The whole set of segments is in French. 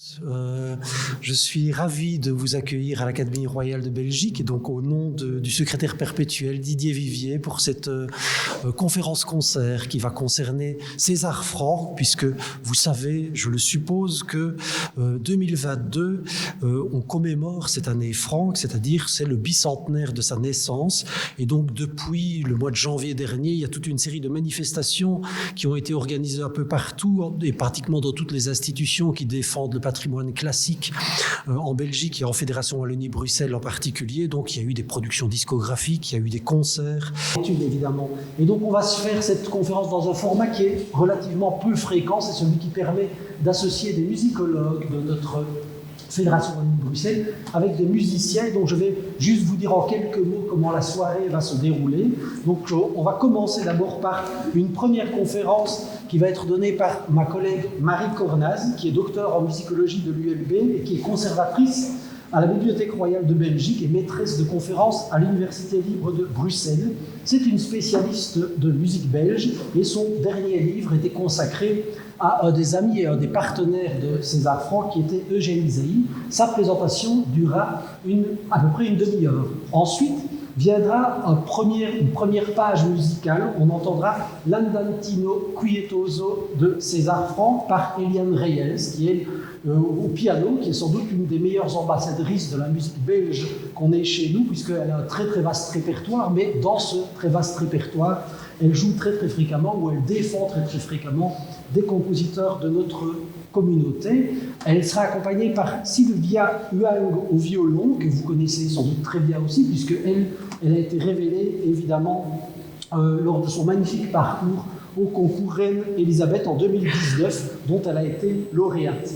Je suis ravi de vous accueillir à l'Académie royale de Belgique et donc au nom du secrétaire perpétuel Didier Vivier pour cette conférence-concert qui va concerner César Franck, puisque vous savez, je le suppose, que 2022, on commémore cette année Franck, c'est-à-dire c'est le bicentenaire de sa naissance. Et donc depuis le mois de janvier dernier, il y a toute une série de manifestations qui ont été organisées un peu partout et pratiquement dans toutes les institutions qui défendent le patrimoine classique en Belgique et en Fédération Wallonie-Bruxelles en particulier. Donc il y a eu des productions discographiques, il y a eu des concerts, évidemment. Et donc on va se faire cette conférence dans un format qui est relativement peu fréquent, c'est celui qui permet d'associer des musicologues de notre Fédération Wallonie-Bruxelles avec des musiciens. Donc je vais juste vous dire en quelques mots comment la soirée va se dérouler. Donc on va commencer d'abord par une première conférence qui va être donnée par ma collègue Marie Cornaz, qui est docteure en musicologie de l'ULB et qui est conservatrice à la Bibliothèque royale de Belgique et maîtresse de conférences à l'Université libre de Bruxelles. C'est une spécialiste de musique belge et son dernier livre était consacré à un des amis et un des partenaires de César Franck qui était Eugène Ysaÿe. Sa présentation durera à peu près une demi-heure. Ensuite viendra une première page musicale. On entendra l'Andantino Quietoso de César Franck par Eliane Reyes, qui est au piano, qui est sans doute une des meilleures ambassadrices de la musique belge qu'on ait chez nous, puisqu'elle a un très très vaste répertoire, mais dans ce très vaste répertoire, elle joue très très fréquemment, ou elle défend très très fréquemment des compositeurs de notre communauté. Elle sera accompagnée par Sylvia Huang au violon, que vous connaissez sans doute très bien aussi, puisqu'elle a été révélée évidemment lors de son magnifique parcours au concours Reine Elisabeth en 2019, dont elle a été lauréate.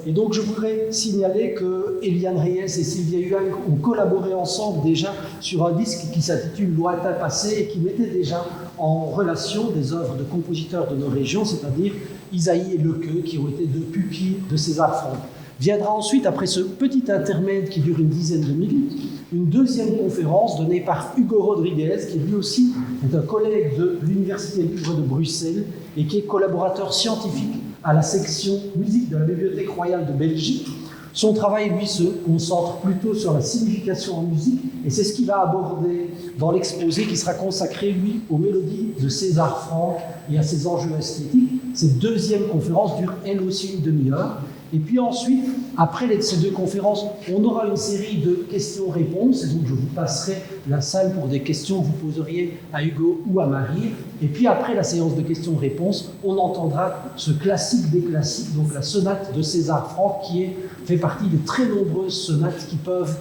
Et donc je voudrais signaler que Eliane Reyes et Sylvia Huang ont collaboré ensemble déjà sur un disque qui s'intitule Lointain passé et qui mettait déjà en relation des œuvres de compositeurs de nos régions, c'est-à-dire Ysaÿe et Lequeux, qui ont été deux pupilles de César Franck. Viendra ensuite, après ce petit intermède qui dure une dizaine de minutes, une deuxième conférence donnée par Hugo Rodriguez, qui lui aussi est un collègue de l'Université libre de Bruxelles et qui est collaborateur scientifique à la section musique de la Bibliothèque royale de Belgique. Son travail, lui, se concentre plutôt sur la signification en musique, et c'est ce qu'il va aborder dans l'exposé qui sera consacré, lui, aux mélodies de César Franck et à ses enjeux esthétiques. Cette deuxième conférence dure, elle aussi, une demi-heure. Et puis ensuite, après ces deux conférences, on aura une série de questions-réponses, et donc je vous passerai la salle pour des questions que vous poseriez à Hugo ou à Marie. Et puis après la séance de questions-réponses, on entendra ce classique des classiques, donc la sonate de César Franck, qui fait partie de très nombreuses sonates qui peuvent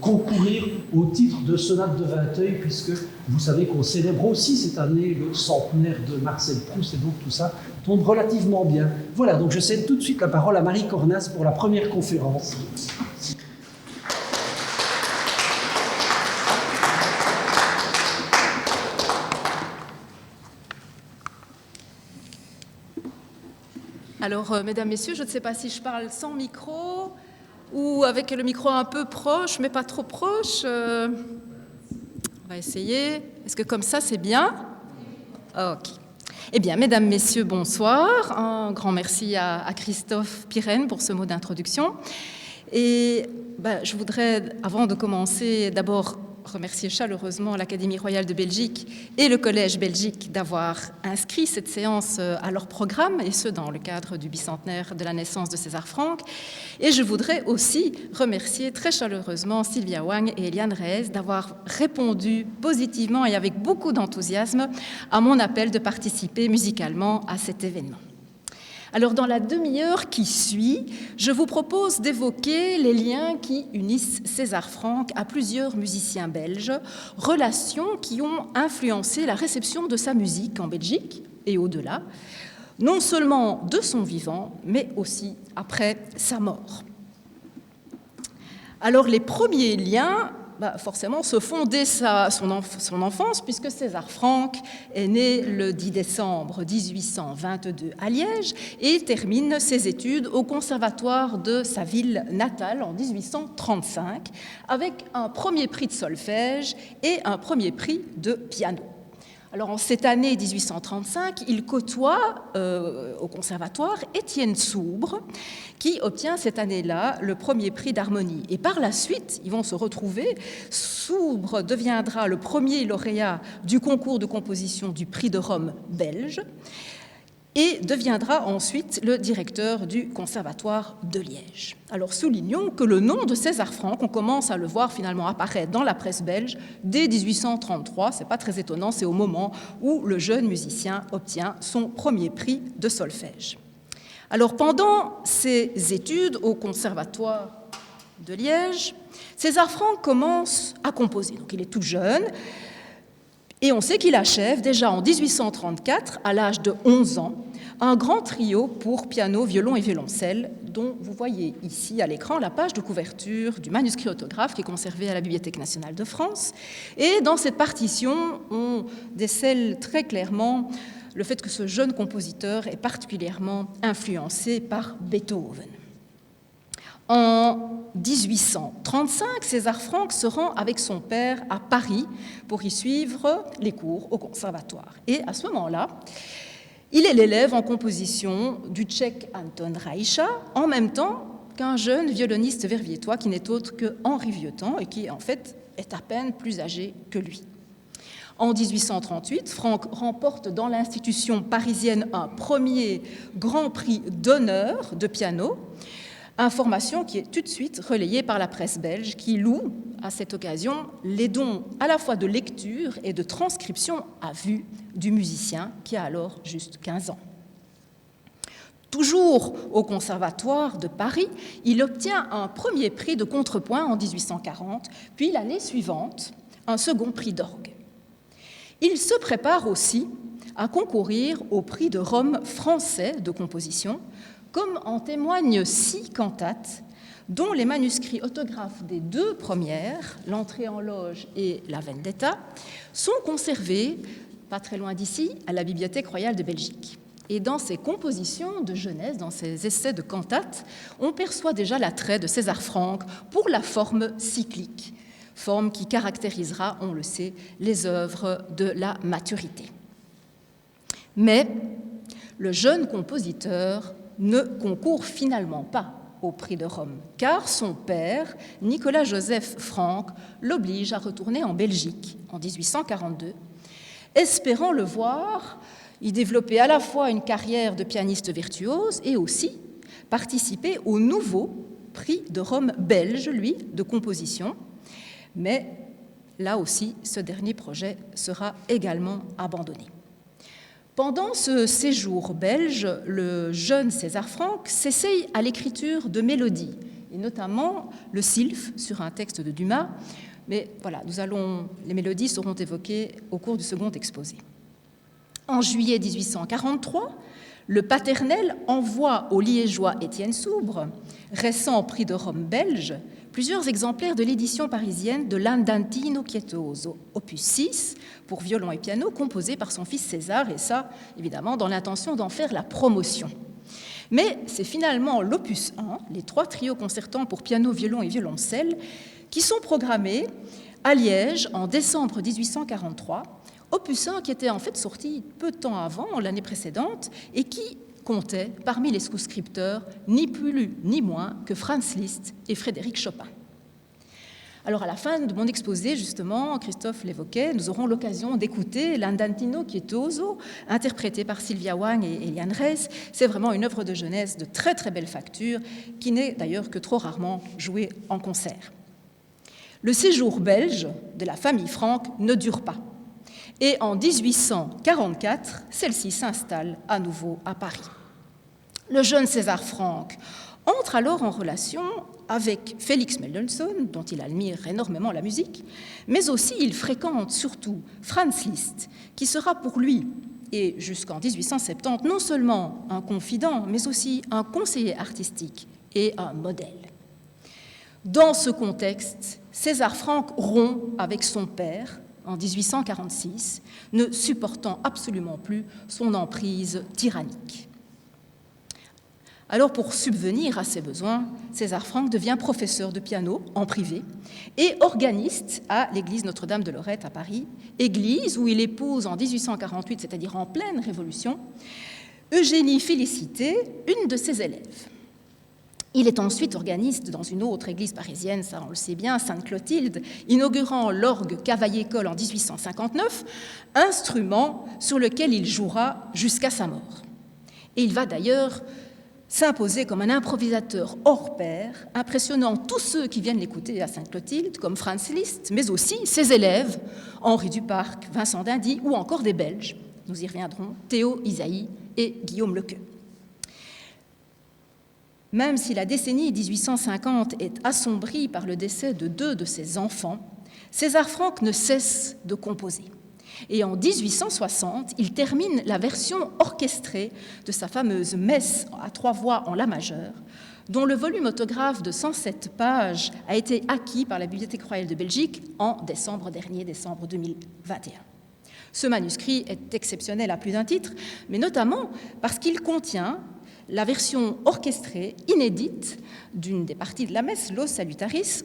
concourir au titre de sonate de Vinteuil, puisque vous savez qu'on célèbre aussi cette année le centenaire de Marcel Proust, et donc tout ça tombe relativement bien. Voilà, donc je cède tout de suite la parole à Marie Cornaz pour la première conférence. Alors, mesdames, messieurs, je ne sais pas si je parle sans micro ou avec le micro un peu proche, mais pas trop proche. On va essayer. Est-ce que comme ça, c'est bien ? Ok. Eh bien, mesdames, messieurs, bonsoir. Un grand merci à Christophe Pirenne pour ce mot d'introduction. Et je voudrais, avant de commencer, d'abord remercier chaleureusement l'Académie royale de Belgique et le Collège Belgique d'avoir inscrit cette séance à leur programme, et ce, dans le cadre du bicentenaire de la naissance de César Franck. Et je voudrais aussi remercier très chaleureusement Sylvia Huang et Eliane Reyes d'avoir répondu positivement et avec beaucoup d'enthousiasme à mon appel de participer musicalement à cet événement. Alors, dans la demi-heure qui suit, je vous propose d'évoquer les liens qui unissent César Franck à plusieurs musiciens belges, relations qui ont influencé la réception de sa musique en Belgique et au-delà, non seulement de son vivant, mais aussi après sa mort. Alors, les premiers liens forcément se font dès son enfance, puisque César Franck est né le 10 décembre 1822 à Liège et termine ses études au conservatoire de sa ville natale en 1835, avec un premier prix de solfège et un premier prix de piano. Alors en cette année 1835, il côtoie au conservatoire Étienne Soubre, qui obtient cette année-là le premier prix d'harmonie. Et par la suite, ils vont se retrouver. Soubre deviendra le premier lauréat du concours de composition du prix de Rome belge et deviendra ensuite le directeur du conservatoire de Liège. Alors soulignons que le nom de César Franck, on commence à le voir finalement apparaître dans la presse belge dès 1833, c'est pas très étonnant, c'est au moment où le jeune musicien obtient son premier prix de solfège. Alors pendant ses études au conservatoire de Liège, César Franck commence à composer, donc il est tout jeune, et on sait qu'il achève déjà en 1834, à l'âge de 11 ans, un grand trio pour piano, violon et violoncelle, dont vous voyez ici à l'écran la page de couverture du manuscrit autographe qui est conservé à la Bibliothèque nationale de France. Et dans cette partition, on décèle très clairement le fait que ce jeune compositeur est particulièrement influencé par Beethoven. En 1835, César Franck se rend avec son père à Paris pour y suivre les cours au conservatoire. Et à ce moment-là, il est l'élève en composition du Tchèque Anton Reicha, en même temps qu'un jeune violoniste verviétois qui n'est autre que Henri Vieuxtemps et qui en fait est à peine plus âgé que lui. En 1838, Franck remporte dans l'institution parisienne un premier grand prix d'honneur de piano, information qui est tout de suite relayée par la presse belge qui loue à cette occasion les dons à la fois de lecture et de transcription à vue du musicien qui a alors juste 15 ans. Toujours au Conservatoire de Paris, il obtient un premier prix de contrepoint en 1840, puis l'année suivante, un second prix d'orgue. Il se prépare aussi à concourir au prix de Rome français de composition, comme en témoignent 6 cantates, dont les manuscrits autographes des 2 premières, l'Entrée en loge et la Vendetta, sont conservés, pas très loin d'ici, à la Bibliothèque royale de Belgique. Et dans ces compositions de jeunesse, dans ces essais de cantates, on perçoit déjà l'attrait de César Franck pour la forme cyclique, forme qui caractérisera, on le sait, les œuvres de la maturité. Mais le jeune compositeur ne concourt finalement pas au prix de Rome, car son père, Nicolas-Joseph Franck, l'oblige à retourner en Belgique en 1842, espérant le voir y développer à la fois une carrière de pianiste virtuose et aussi participer au nouveau prix de Rome belge, lui, de composition. Mais là aussi, ce dernier projet sera également abandonné. Pendant ce séjour belge, le jeune César Franck s'essaye à l'écriture de mélodies, et notamment le sylphe sur un texte de Dumas, mais voilà, les mélodies seront évoquées au cours du second exposé. En juillet 1843, le Paternel envoie au Liégeois Étienne Soubre, récent prix de Rome belge, plusieurs exemplaires de l'édition parisienne de l'Andantino Pietoso, opus 6, pour violon et piano, composé par son fils César, et ça, évidemment, dans l'intention d'en faire la promotion. Mais c'est finalement l'opus 1, les 3 trios concertants pour piano, violon et violoncelle, qui sont programmés à Liège en décembre 1843, opus 1 qui était en fait sorti peu de temps avant, l'année précédente, et qui comptait parmi les souscripteurs ni plus ni moins que Franz Liszt et Frédéric Chopin. Alors à la fin de mon exposé, justement, Christophe l'évoquait, nous aurons l'occasion d'écouter l'Andantino Pietoso, interprété par Sylvia Wang et Eliane Reis. C'est vraiment une œuvre de jeunesse de très très belle facture, qui n'est d'ailleurs que trop rarement jouée en concert. Le séjour belge de la famille Franck ne dure pas. Et en 1844, celle-ci s'installe à nouveau à Paris. Le jeune César Franck entre alors en relation avec Félix Mendelssohn, dont il admire énormément la musique, mais aussi il fréquente surtout Franz Liszt, qui sera pour lui, et jusqu'en 1870, non seulement un confident, mais aussi un conseiller artistique et un modèle. Dans ce contexte, César Franck rompt avec son père, en 1846, ne supportant absolument plus son emprise tyrannique. Alors, pour subvenir à ses besoins, César Franck devient professeur de piano en privé et organiste à l'église Notre-Dame de Lorette à Paris, église où il épouse en 1848, c'est-à-dire en pleine Révolution, Eugénie Félicité, une de ses élèves. Il est ensuite organiste dans une autre église parisienne, ça on le sait bien, Sainte-Clotilde, inaugurant l'orgue Cavaillé-Coll en 1859, instrument sur lequel il jouera jusqu'à sa mort. Et il va d'ailleurs s'imposer comme un improvisateur hors pair, impressionnant tous ceux qui viennent l'écouter à Sainte-Clotilde, comme Franz Liszt, mais aussi ses élèves, Henri Duparc, Vincent d'Indy, ou encore des Belges, nous y reviendrons, Théo Ysaÿe et Guillaume Lequeux. Même si la décennie 1850 est assombrie par le décès de 2 de ses enfants, César Franck ne cesse de composer. Et en 1860, il termine la version orchestrée de sa fameuse messe à 3 voix en la majeure, dont le volume autographe de 107 pages a été acquis par la Bibliothèque royale de Belgique en décembre dernier, décembre 2021. Ce manuscrit est exceptionnel à plus d'un titre, mais notamment parce qu'il contient la version orchestrée, inédite, d'une des parties de la messe, Los Salutaris,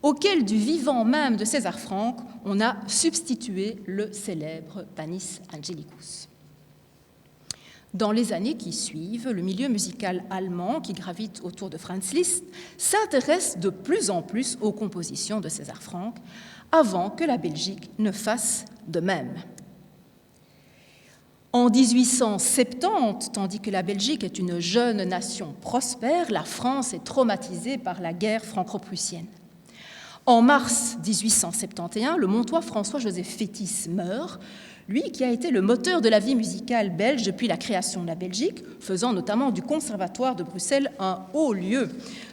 auquel du vivant même de César Franck, on a substitué le célèbre Panis Angelicus. Dans les années qui suivent, le milieu musical allemand qui gravite autour de Franz Liszt s'intéresse de plus en plus aux compositions de César Franck, avant que la Belgique ne fasse de même. En 1870, tandis que la Belgique est une jeune nation prospère, la France est traumatisée par la guerre franco-prussienne. En mars 1871, le Montois François-Joseph Fétis meurt, lui qui a été le moteur de la vie musicale belge depuis la création de la Belgique, faisant notamment du Conservatoire de Bruxelles un haut lieu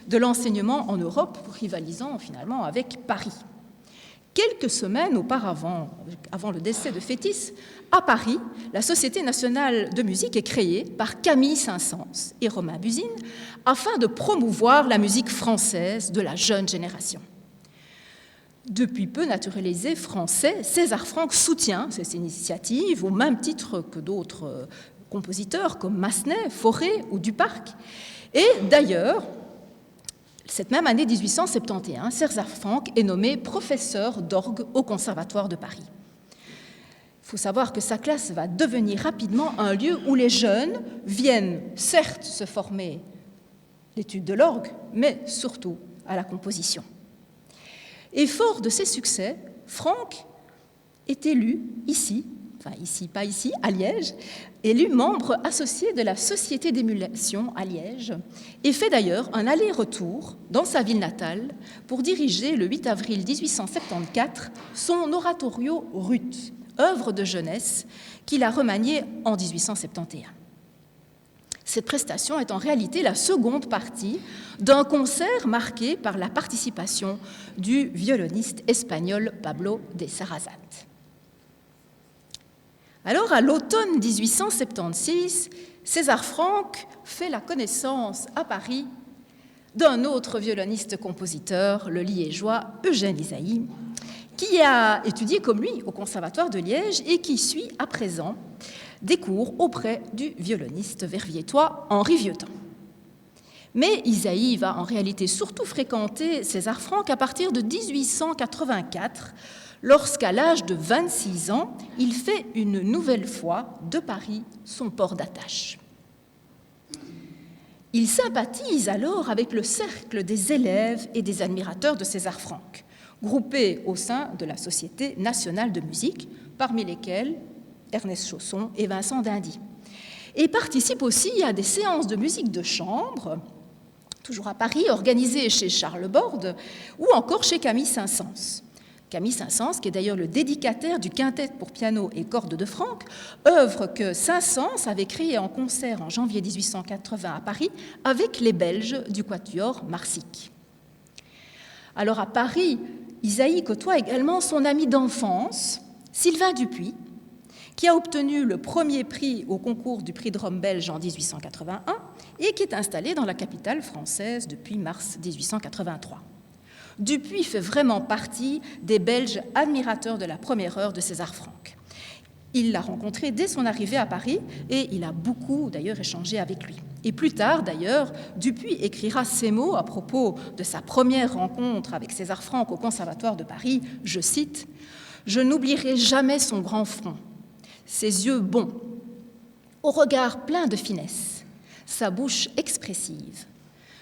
de l'enseignement en Europe, rivalisant finalement avec Paris. Quelques semaines auparavant, avant le décès de Fétis, à Paris, la Société nationale de musique est créée par Camille Saint-Saëns et Romain Buzine afin de promouvoir la musique française de la jeune génération. Depuis peu naturalisé français, César Franck soutient ces initiatives au même titre que d'autres compositeurs comme Massenet, Fauré ou Duparc. Et d'ailleurs, cette même année 1871, César Franck est nommé professeur d'orgue au Conservatoire de Paris. Il faut savoir que sa classe va devenir rapidement un lieu où les jeunes viennent certes se former à l'étude de l'orgue, mais surtout à la composition. Et fort de ses succès, Franck est élu ici, pas ici, à Liège, élu membre associé de la Société d'émulation à Liège et fait d'ailleurs un aller-retour dans sa ville natale pour diriger le 8 avril 1874 son oratorio Ruth, œuvre de jeunesse qu'il a remaniée en 1871. Cette prestation est en réalité la seconde partie d'un concert marqué par la participation du violoniste espagnol Pablo de Sarasate. Alors, à l'automne 1876, César Franck fait la connaissance à Paris d'un autre violoniste-compositeur, le liégeois Eugène Ysaÿe, qui a étudié comme lui au Conservatoire de Liège et qui suit à présent des cours auprès du violoniste verviétois Henri Vieuxtemps. Mais Ysaÿe va en réalité surtout fréquenter César Franck à partir de 1884, lorsqu'à l'âge de 26 ans, il fait une nouvelle fois de Paris son port d'attache. Il sympathise alors avec le cercle des élèves et des admirateurs de César Franck, groupés au sein de la Société nationale de musique, parmi lesquels Ernest Chausson et Vincent d'Indy, et participe aussi à des séances de musique de chambre, toujours à Paris, organisées chez Charles Borde ou encore chez Camille Saint-Saëns. Camille Saint-Saëns, qui est d'ailleurs le dédicataire du quintet pour piano et cordes de Franck, œuvre que Saint-Saëns avait créée en concert en janvier 1880 à Paris avec les Belges du quatuor Marsic. Alors à Paris, Ysaÿe côtoie également son ami d'enfance, Sylvain Dupuis, qui a obtenu le premier prix au concours du prix de Rome belge en 1881 et qui est installé dans la capitale française depuis mars 1883. Dupuis fait vraiment partie des Belges admirateurs de la première heure de César Franck. Il l'a rencontré dès son arrivée à Paris et il a beaucoup d'ailleurs échangé avec lui. Et plus tard d'ailleurs, Dupuy écrira ces mots à propos de sa première rencontre avec César Franck au Conservatoire de Paris, je cite, « Je n'oublierai jamais son grand front, ses yeux bons, au regard plein de finesse, sa bouche expressive.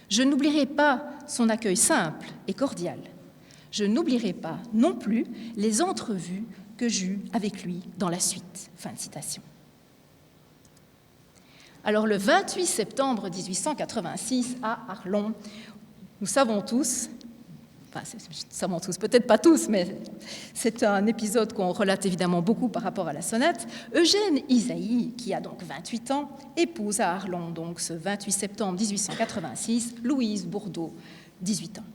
Je n'oublierai pas son accueil simple et cordial. Je n'oublierai pas non plus les entrevues que j'eus avec lui dans la suite. » Fin de citation. Alors le 28 septembre 1886 à Arlon, nous savons tous, peut-être pas tous, mais c'est un épisode qu'on relate évidemment beaucoup par rapport à la sonate, Eugène Ysaÿe, qui a donc 28 ans, épouse à Arlon, donc ce 28 septembre 1886, Louise Bourdeau, 18 ans.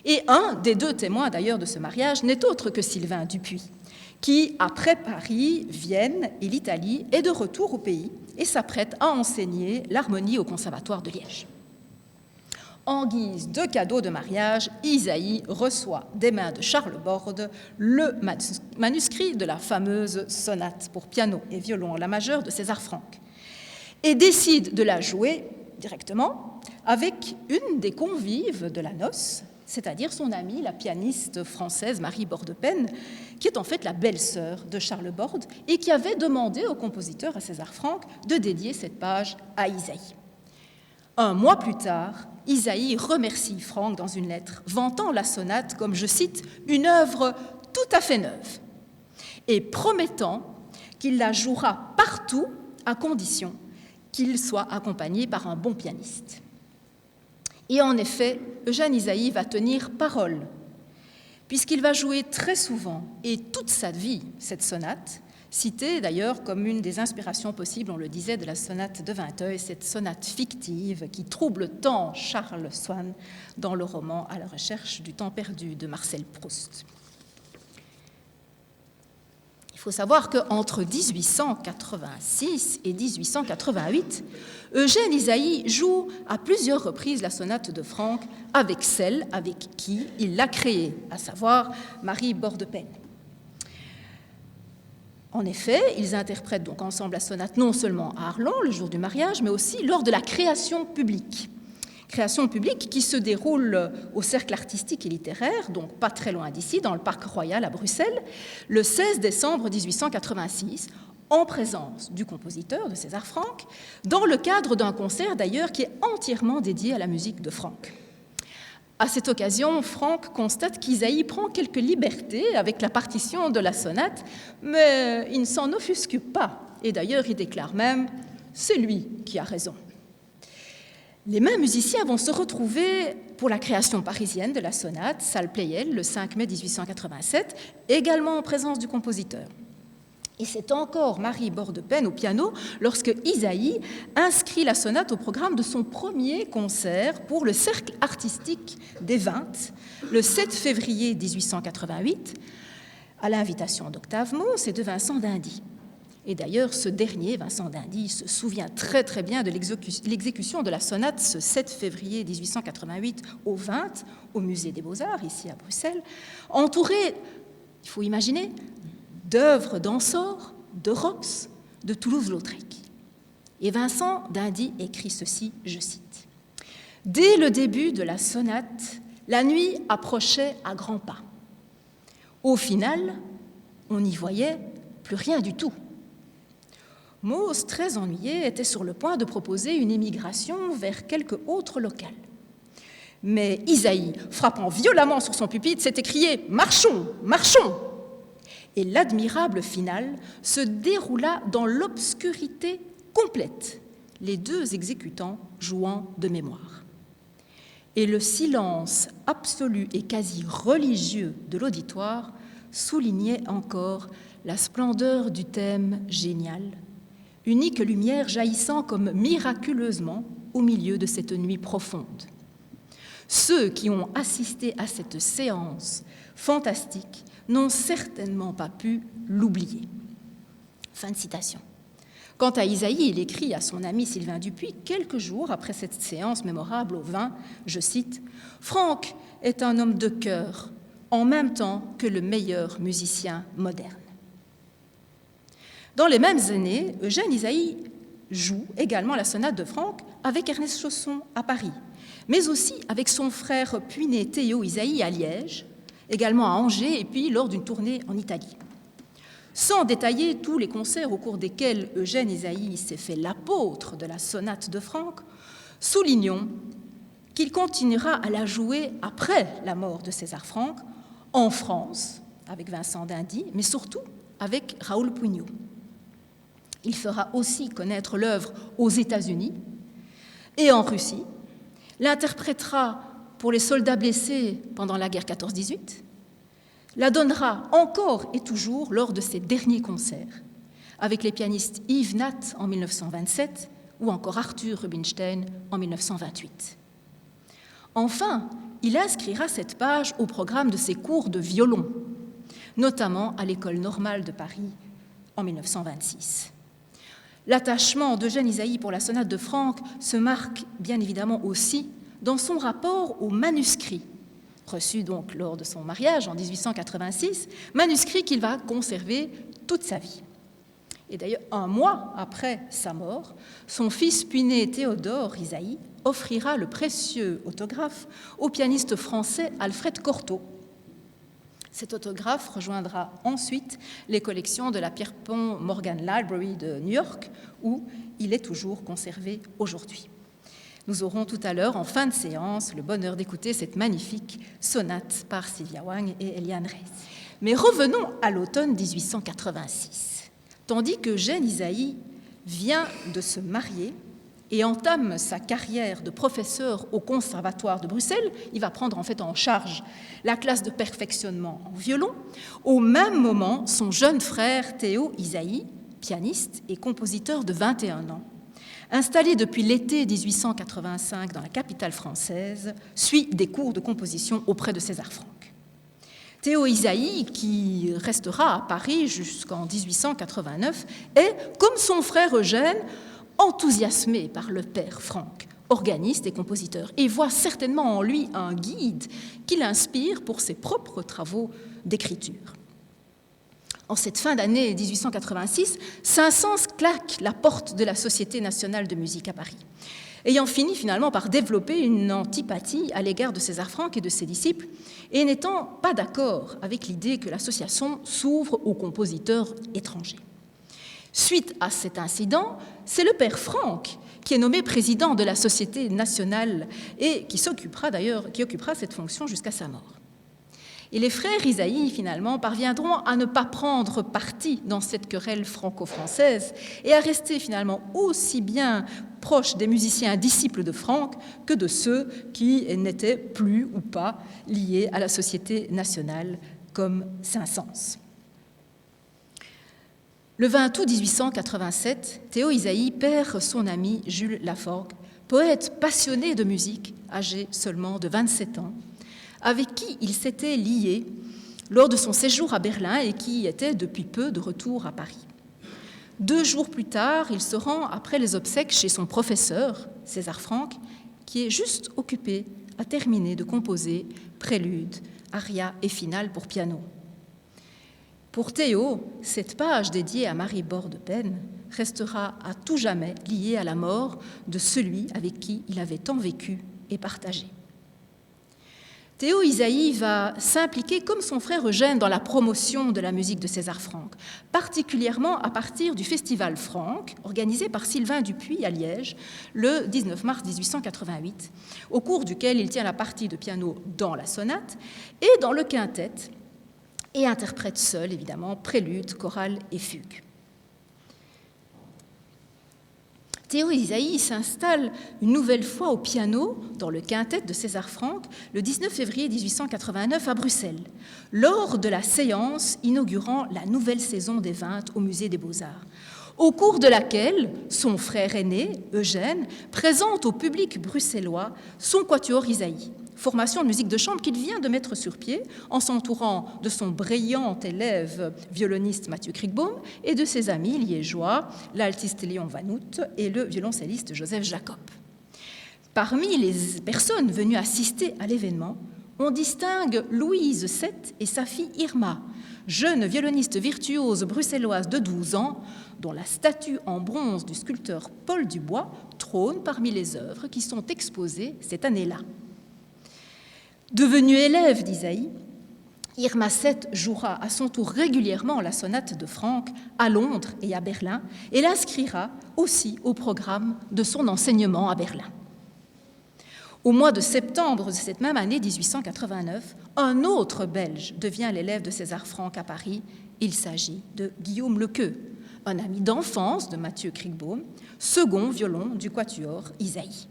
Et un des deux témoins d'ailleurs de ce mariage n'est autre que Sylvain Dupuy, qui, après Paris, Vienne et l'Italie, est de retour au pays et s'apprête à enseigner l'harmonie au Conservatoire de Liège. En guise de cadeau de mariage, Ysaÿe reçoit des mains de Charles Borde le manuscrit de la fameuse sonate pour piano et violon à la majeure de César Franck et décide de la jouer directement avec une des convives de la noce, c'est-à-dire son amie, la pianiste française Marie Borde-Pen, qui est en fait la belle-sœur de Charles Borde et qui avait demandé au compositeur, à César Franck, de dédier cette page à Ysaÿe. Un mois plus tard, Ysaÿe remercie Franck dans une lettre, vantant la sonate comme, je cite, « une œuvre tout à fait neuve » et promettant qu'il la jouera partout à condition qu'il soit accompagné par un bon pianiste. Et en effet, Eugène Ysaÿe va tenir parole, puisqu'il va jouer très souvent et toute sa vie cette sonate, citée d'ailleurs comme une des inspirations possibles, on le disait, de la sonate de Vinteuil, cette sonate fictive qui trouble tant Charles Swann dans le roman À la recherche du temps perdu de Marcel Proust. Il faut savoir qu'entre 1886 et 1888, Eugène Ysaÿe joue à plusieurs reprises la sonate de Franck avec celle avec qui il l'a créée, à savoir Marie Borde-Pen. En effet, ils interprètent donc ensemble la sonate non seulement à Arlon, le jour du mariage, mais aussi lors de la création publique. Création publique qui se déroule au Cercle artistique et littéraire, donc pas très loin d'ici, dans le Parc Royal à Bruxelles, le 16 décembre 1886, en présence du compositeur, de César Franck, dans le cadre d'un concert d'ailleurs qui est entièrement dédié à la musique de Franck. À cette occasion, Franck constate qu'Ysaÿe prend quelques libertés avec la partition de la sonate, mais il ne s'en offusque pas. Et d'ailleurs, il déclare même « c'est lui qui a raison ». Les mêmes musiciens vont se retrouver pour la création parisienne de la sonate, salle Pleyel, le 5 mai 1887, également en présence du compositeur. Et c'est encore Marie Borde-Pen au piano lorsque Ysaÿe inscrit la sonate au programme de son premier concert pour le Cercle artistique des 20, le 7 février 1888, à l'invitation d'Octave Mauss et de Vincent d'Indy. Et d'ailleurs, ce dernier, Vincent d'Indy, se souvient très très bien de l'exécution de la sonate ce 7 février 1888 au 20, au Musée des Beaux-Arts, ici à Bruxelles, entouré, il faut imaginer, d'œuvres d'Ensor, de Rops, de Toulouse-Lautrec. Et Vincent d'Indy écrit ceci, je cite, « Dès le début de la sonate, la nuit approchait à grands pas. Au final, on n'y voyait plus rien du tout. Mauss, très ennuyé, était sur le point de proposer une émigration vers quelque autre local. Mais Ysaÿe, frappant violemment sur son pupitre, s'est écrié « Marchons, marchons !» Et l'admirable finale se déroula dans l'obscurité complète, les deux exécutants jouant de mémoire. Et le silence absolu et quasi religieux de l'auditoire soulignait encore la splendeur du thème génial, unique lumière jaillissant comme miraculeusement au milieu de cette nuit profonde. Ceux qui ont assisté à cette séance fantastique n'ont certainement pas pu l'oublier. Fin de citation. Quant à Ysaÿe, il écrit à son ami Sylvain Dupuy, quelques jours après cette séance mémorable au vin, je cite, « Franck est un homme de cœur, en même temps que le meilleur musicien moderne. » Dans les mêmes années, Eugène Ysaÿe joue également la sonate de Franck avec Ernest Chausson à Paris, mais aussi avec son frère puîné Théo Ysaÿe à Liège, également à Angers et puis lors d'une tournée en Italie. Sans détailler tous les concerts au cours desquels Eugène Ysaÿe s'est fait l'apôtre de la sonate de Franck, soulignons qu'il continuera à la jouer après la mort de César Franck, en France, avec Vincent d'Indy, mais surtout avec Raoul Puigno. Il fera aussi connaître l'œuvre aux États-Unis et en Russie, l'interprétera pour les soldats blessés pendant la guerre 14-18, la donnera encore et toujours lors de ses derniers concerts, avec les pianistes Yves Nat en 1927 ou encore Arthur Rubinstein en 1928. Enfin, il inscrira cette page au programme de ses cours de violon, notamment à l'École normale de Paris en 1926. L'attachement d'Eugène Ysaÿe pour la sonate de Franck se marque bien évidemment aussi dans son rapport au manuscrit, reçu donc lors de son mariage en 1886, manuscrit qu'il va conserver toute sa vie. Et d'ailleurs, un mois après sa mort, son fils puîné Théodore Ysaÿe offrira le précieux autographe au pianiste français Alfred Cortot. Cet autographe rejoindra ensuite les collections de la Pierpont Morgan Library de New York, où il est toujours conservé aujourd'hui. Nous aurons tout à l'heure, en fin de séance, le bonheur d'écouter cette magnifique sonate par Sylvia Wang et Eliane Reyes. Mais revenons à l'automne 1886. Tandis que Eugène Ysaÿe vient de se marier et entame sa carrière de professeur au Conservatoire de Bruxelles, il va prendre en fait en charge la classe de perfectionnement en violon. Au même moment, son jeune frère Théo Ysaÿe, pianiste et compositeur de 21 ans, installé depuis l'été 1885 dans la capitale française, suit des cours de composition auprès de César Franck. Théo Ysaÿe, qui restera à Paris jusqu'en 1889, est, comme son frère Eugène, enthousiasmé par le père Franck, organiste et compositeur, et voit certainement en lui un guide qui l'inspire pour ses propres travaux d'écriture. En cette fin d'année 1886, Saint-Saëns claque la porte de la Société nationale de musique à Paris, ayant fini finalement par développer une antipathie à l'égard de César Franck et de ses disciples, et n'étant pas d'accord avec l'idée que l'association s'ouvre aux compositeurs étrangers. Suite à cet incident, c'est le père Franck qui est nommé président de la Société nationale et qui occupera cette fonction jusqu'à sa mort. Et les frères Ysaÿe, finalement, parviendront à ne pas prendre parti dans cette querelle franco-française et à rester finalement aussi bien proches des musiciens disciples de Franck que de ceux qui n'étaient plus ou pas liés à la Société nationale comme Saint-Saëns. Le 20 août 1887, Théo Ysaÿe perd son ami Jules Laforgue, poète passionné de musique, âgé seulement de 27 ans, avec qui il s'était lié lors de son séjour à Berlin et qui était depuis peu de retour à Paris. 2 jours plus tard, il se rend après les obsèques chez son professeur, César Franck, qui est juste occupé à terminer de composer prélude, aria et finale pour piano. Pour Théo, cette page dédiée à Marie Borde-Pen restera à tout jamais liée à la mort de celui avec qui il avait tant vécu et partagé. Théo Ysaÿe va s'impliquer comme son frère Eugène dans la promotion de la musique de César Franck, particulièrement à partir du Festival Franck, organisé par Sylvain Dupuis à Liège le 19 mars 1888, au cours duquel il tient la partie de piano dans la sonate et dans le quintet, et interprète seul, évidemment, prélude, chorale et fugue. Théo Ysaÿe s'installe une nouvelle fois au piano dans le quintet de César Franck le 19 février 1889 à Bruxelles, lors de la séance inaugurant la nouvelle saison des 20 au Musée des Beaux-Arts, au cours de laquelle son frère aîné, Eugène, présente au public bruxellois son quatuor Ysaÿe, formation de musique de chambre qu'il vient de mettre sur pied en s'entourant de son brillant élève violoniste Mathieu Kriegbaum et de ses amis liégeois, l'altiste Léon Vanout et le violoncelliste Joseph Jacob. Parmi les personnes venues assister à l'événement, on distingue Louise VII et sa fille Irma, jeune violoniste virtuose bruxelloise de 12 ans, dont la statue en bronze du sculpteur Paul Dubois trône parmi les œuvres qui sont exposées cette année-là. Devenue élève d'Isaïe, Irma VII jouera à son tour régulièrement la sonate de Franck à Londres et à Berlin et l'inscrira aussi au programme de son enseignement à Berlin. Au mois de septembre de cette même année 1889, un autre Belge devient l'élève de César Franck à Paris. Il s'agit de Guillaume Lequeux, un ami d'enfance de Mathieu Kriegbaum, second violon du quatuor Isaïe.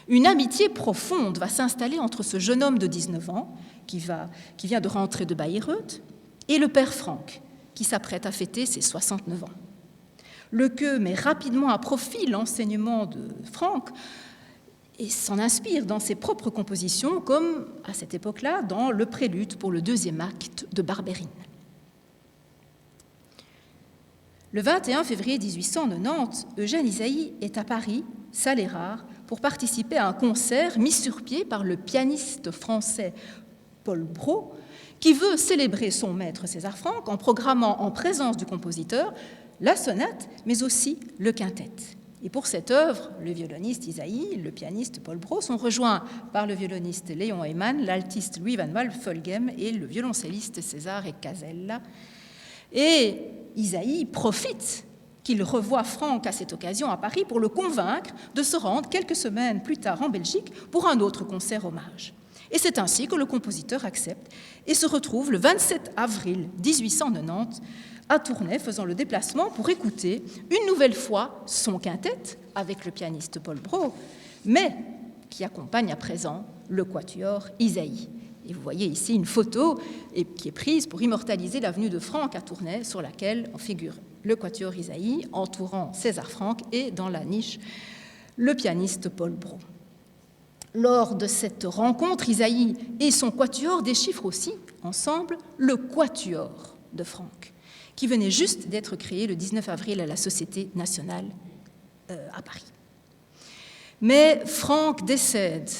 Une amitié profonde va s'installer entre ce jeune homme de 19 ans, qui vient de rentrer de Bayreuth, et le père Franck, qui s'apprête à fêter ses 69 ans. Lequeux met rapidement à profit l'enseignement de Franck et s'en inspire dans ses propres compositions, comme à cette époque-là dans le prélude pour le 2e acte de Barberine. Le 21 février 1890, Eugène Ysaÿe est à Paris, salle Érard, pour participer à un concert mis sur pied par le pianiste français Paul Brault, qui veut célébrer son maître César Franck en programmant en présence du compositeur la sonate, mais aussi le quintet. Et pour cette œuvre, le violoniste Ysaÿe, le pianiste Paul Brault sont rejoints par le violoniste Léon Heymann, l'altiste Louis van Malfolgem et le violoncelliste César Casella. Et Ysaÿe profite qu'il revoie Franck à cette occasion à Paris pour le convaincre de se rendre quelques semaines plus tard en Belgique pour un autre concert hommage. Et c'est ainsi que le compositeur accepte et se retrouve le 27 avril 1890 à Tournai, faisant le déplacement pour écouter une nouvelle fois son quintet avec le pianiste Paul Brault, mais qui accompagne à présent le quatuor Ysaÿe. Et vous voyez ici une photo qui est prise pour immortaliser l'avenue de Franck à Tournai, sur laquelle on figure le quatuor Ysaÿe entourant César Franck et dans la niche le pianiste Paul Brault. Lors de cette rencontre, Ysaÿe et son quatuor déchiffrent aussi ensemble le quatuor de Franck, qui venait juste d'être créé le 19 avril à la Société nationale à Paris. Mais Franck décède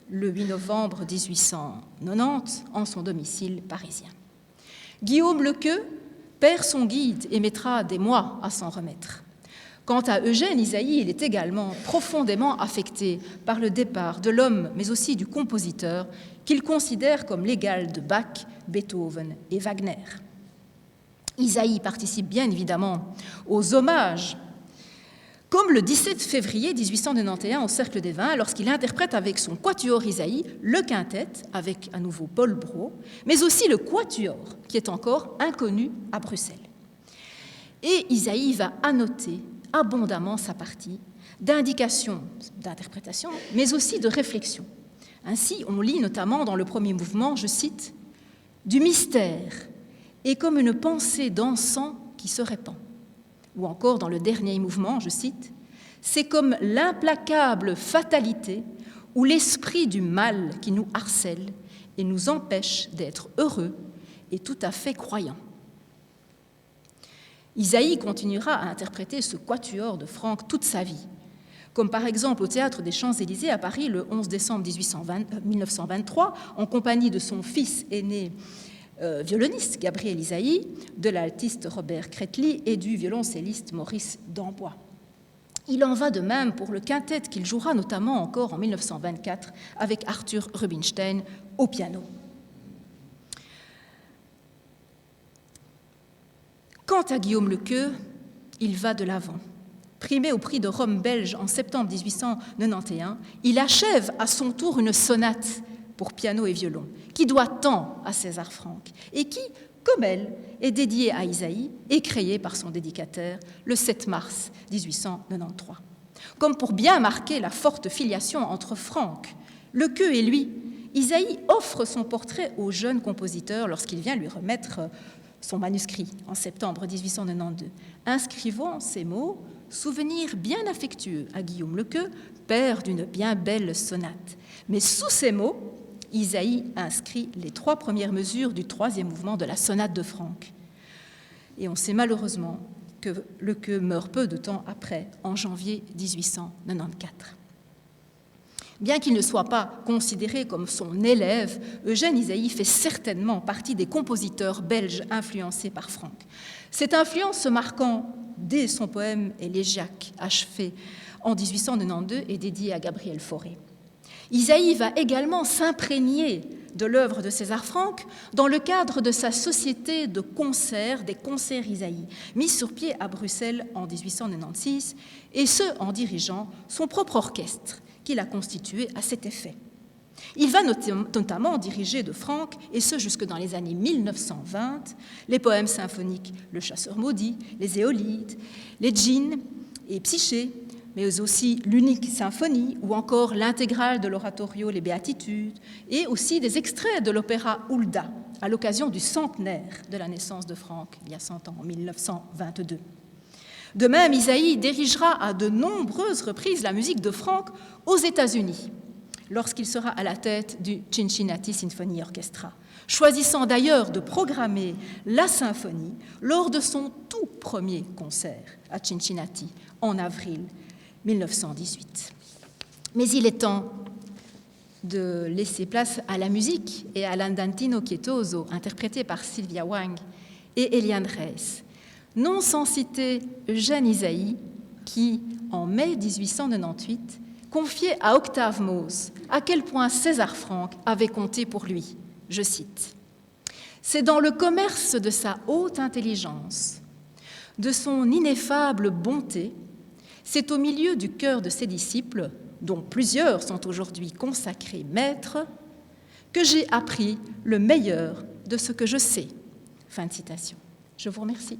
le 8 novembre 1890 en son domicile parisien. Guillaume Lequeux perd son guide et mettra des mois à s'en remettre. Quant à Eugène Ysaÿe, il est également profondément affecté par le départ de l'homme, mais aussi du compositeur, qu'il considère comme l'égal de Bach, Beethoven et Wagner. Ysaÿe participe bien évidemment aux hommages, comme le 17 février 1891 au Cercle des Vins, lorsqu'il interprète avec son quatuor Ysaÿe le quintet, avec à nouveau Paul Brault, mais aussi le quatuor, qui est encore inconnu à Bruxelles. Et Ysaÿe va annoter abondamment sa partie d'indications, d'interprétation, mais aussi de réflexion. Ainsi, on lit notamment dans le premier mouvement, je cite, « Du mystère et comme une pensée d'encens qui se répand ». Ou encore dans le dernier mouvement, je cite, « C'est comme l'implacable fatalité ou l'esprit du mal qui nous harcèle et nous empêche d'être heureux et tout à fait croyants. » Ysaÿe continuera à interpréter ce quatuor de Franck toute sa vie, comme par exemple au Théâtre des Champs-Élysées à Paris le 11 décembre 1923, en compagnie de son fils aîné violoniste Gabriel Ysaÿe, de l'altiste Robert Kretli et du violoncelliste Maurice Dambois. Il en va de même pour le quintet qu'il jouera notamment encore en 1924 avec Arthur Rubinstein au piano. Quant à Guillaume Lequeux, il va de l'avant. Primé au prix de Rome belge en septembre 1891, il achève à son tour une sonate pour piano et violon, qui doit tant à César Franck et qui, comme elle, est dédiée à Ysaÿe et créée par son dédicataire le 7 mars 1893. Comme pour bien marquer la forte filiation entre Franck, Lequeux et lui, Ysaÿe offre son portrait au jeune compositeur lorsqu'il vient lui remettre son manuscrit en septembre 1892, inscrivant ces mots « Souvenir bien affectueux à Guillaume Lequeux, père d'une bien belle sonate ». Mais sous ces mots, Ysaÿe inscrit les 3 premières mesures du 3e mouvement de la sonate de Franck. Et on sait malheureusement que Lequeux meurt peu de temps après, en janvier 1894. Bien qu'il ne soit pas considéré comme son élève, Eugène Ysaÿe fait certainement partie des compositeurs belges influencés par Franck. Cette influence se marquant dès son poème élégiaque achevé en 1892 et dédié à Gabriel Fauré. Ysaÿe va également s'imprégner de l'œuvre de César Franck dans le cadre de sa société de concerts, des concerts Ysaÿe, mise sur pied à Bruxelles en 1896, et ce en dirigeant son propre orchestre qu'il a constitué à cet effet. Il va notamment diriger de Franck, et ce jusque dans les années 1920, les poèmes symphoniques Le Chasseur maudit, Les Éolides, Les Djinns et Psyché, mais aussi l'unique symphonie ou encore l'intégrale de l'oratorio Les Béatitudes, et aussi des extraits de l'opéra Hulda, à l'occasion du centenaire de la naissance de Franck, il y a 100 ans, en 1922. De même, Ysaÿe dirigera à de nombreuses reprises la musique de Franck aux États-Unis, lorsqu'il sera à la tête du Cincinnati Symphony Orchestra, choisissant d'ailleurs de programmer la symphonie lors de son tout premier concert à Cincinnati en avril 1918. Mais il est temps de laisser place à la musique et à l'Andantino Pietoso, interprété par Sylvia Wang et Eliane Reyes, non sans citer Eugène Ysaÿe, qui, en mai 1898, confiait à Octave Mauss à quel point César Franck avait compté pour lui. Je cite : « C'est dans le commerce de sa haute intelligence, de son ineffable bonté, c'est au milieu du cœur de ses disciples, dont plusieurs sont aujourd'hui consacrés maîtres, que j'ai appris le meilleur de ce que je sais. » Fin de citation. Je vous remercie.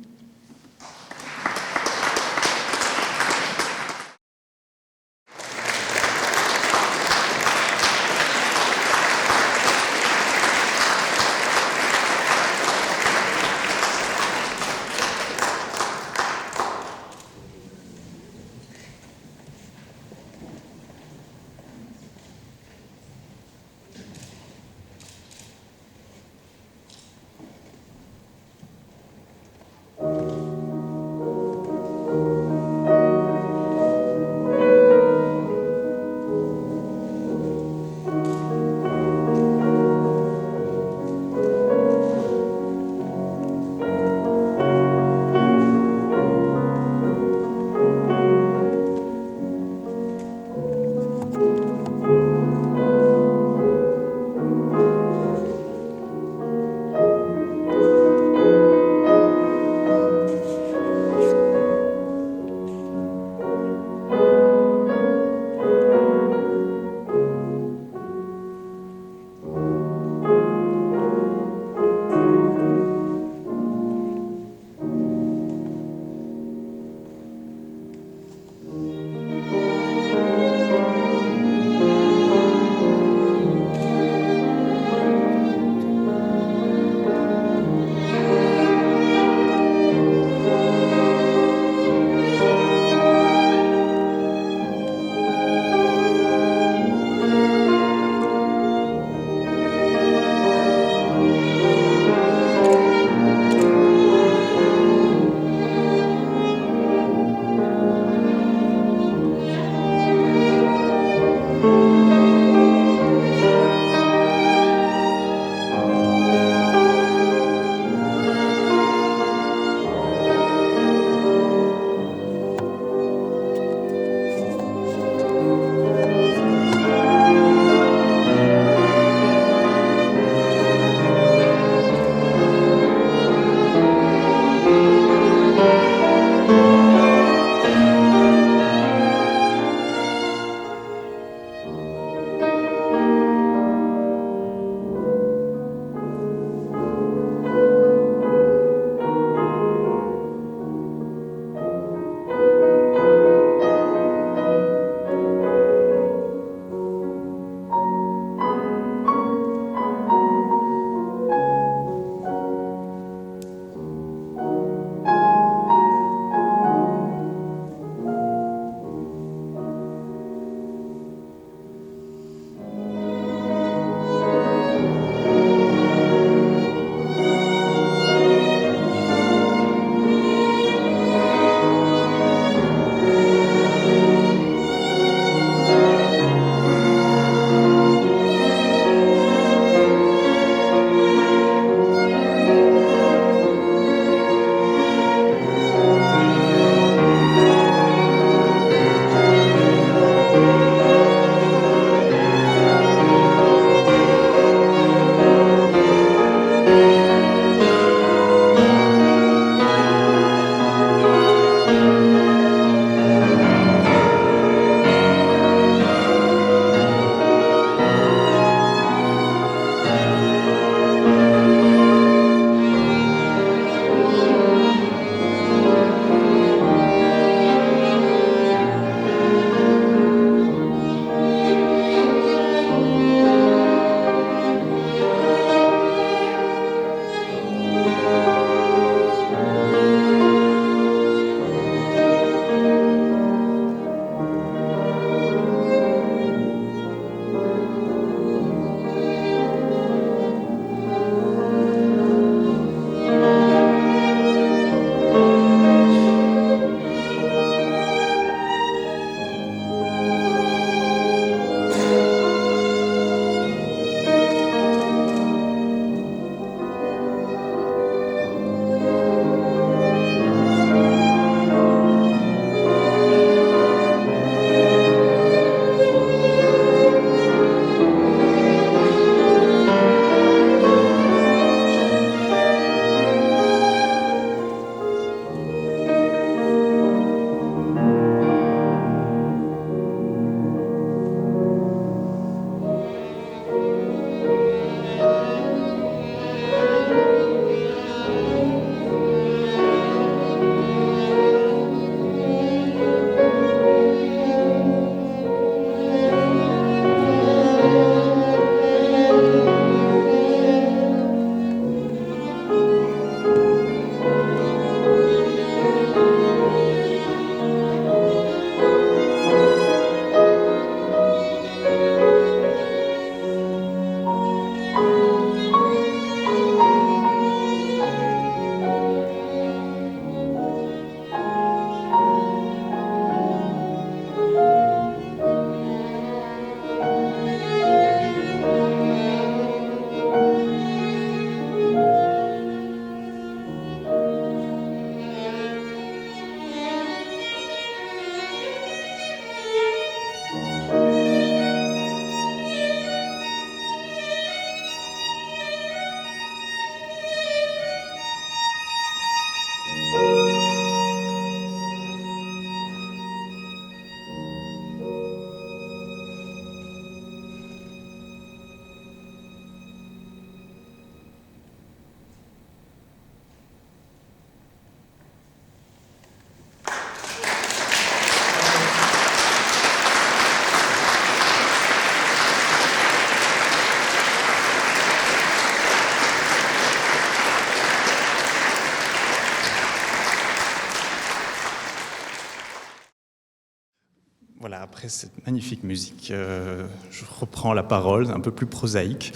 Après cette magnifique musique, je reprends la parole, un peu plus prosaïque.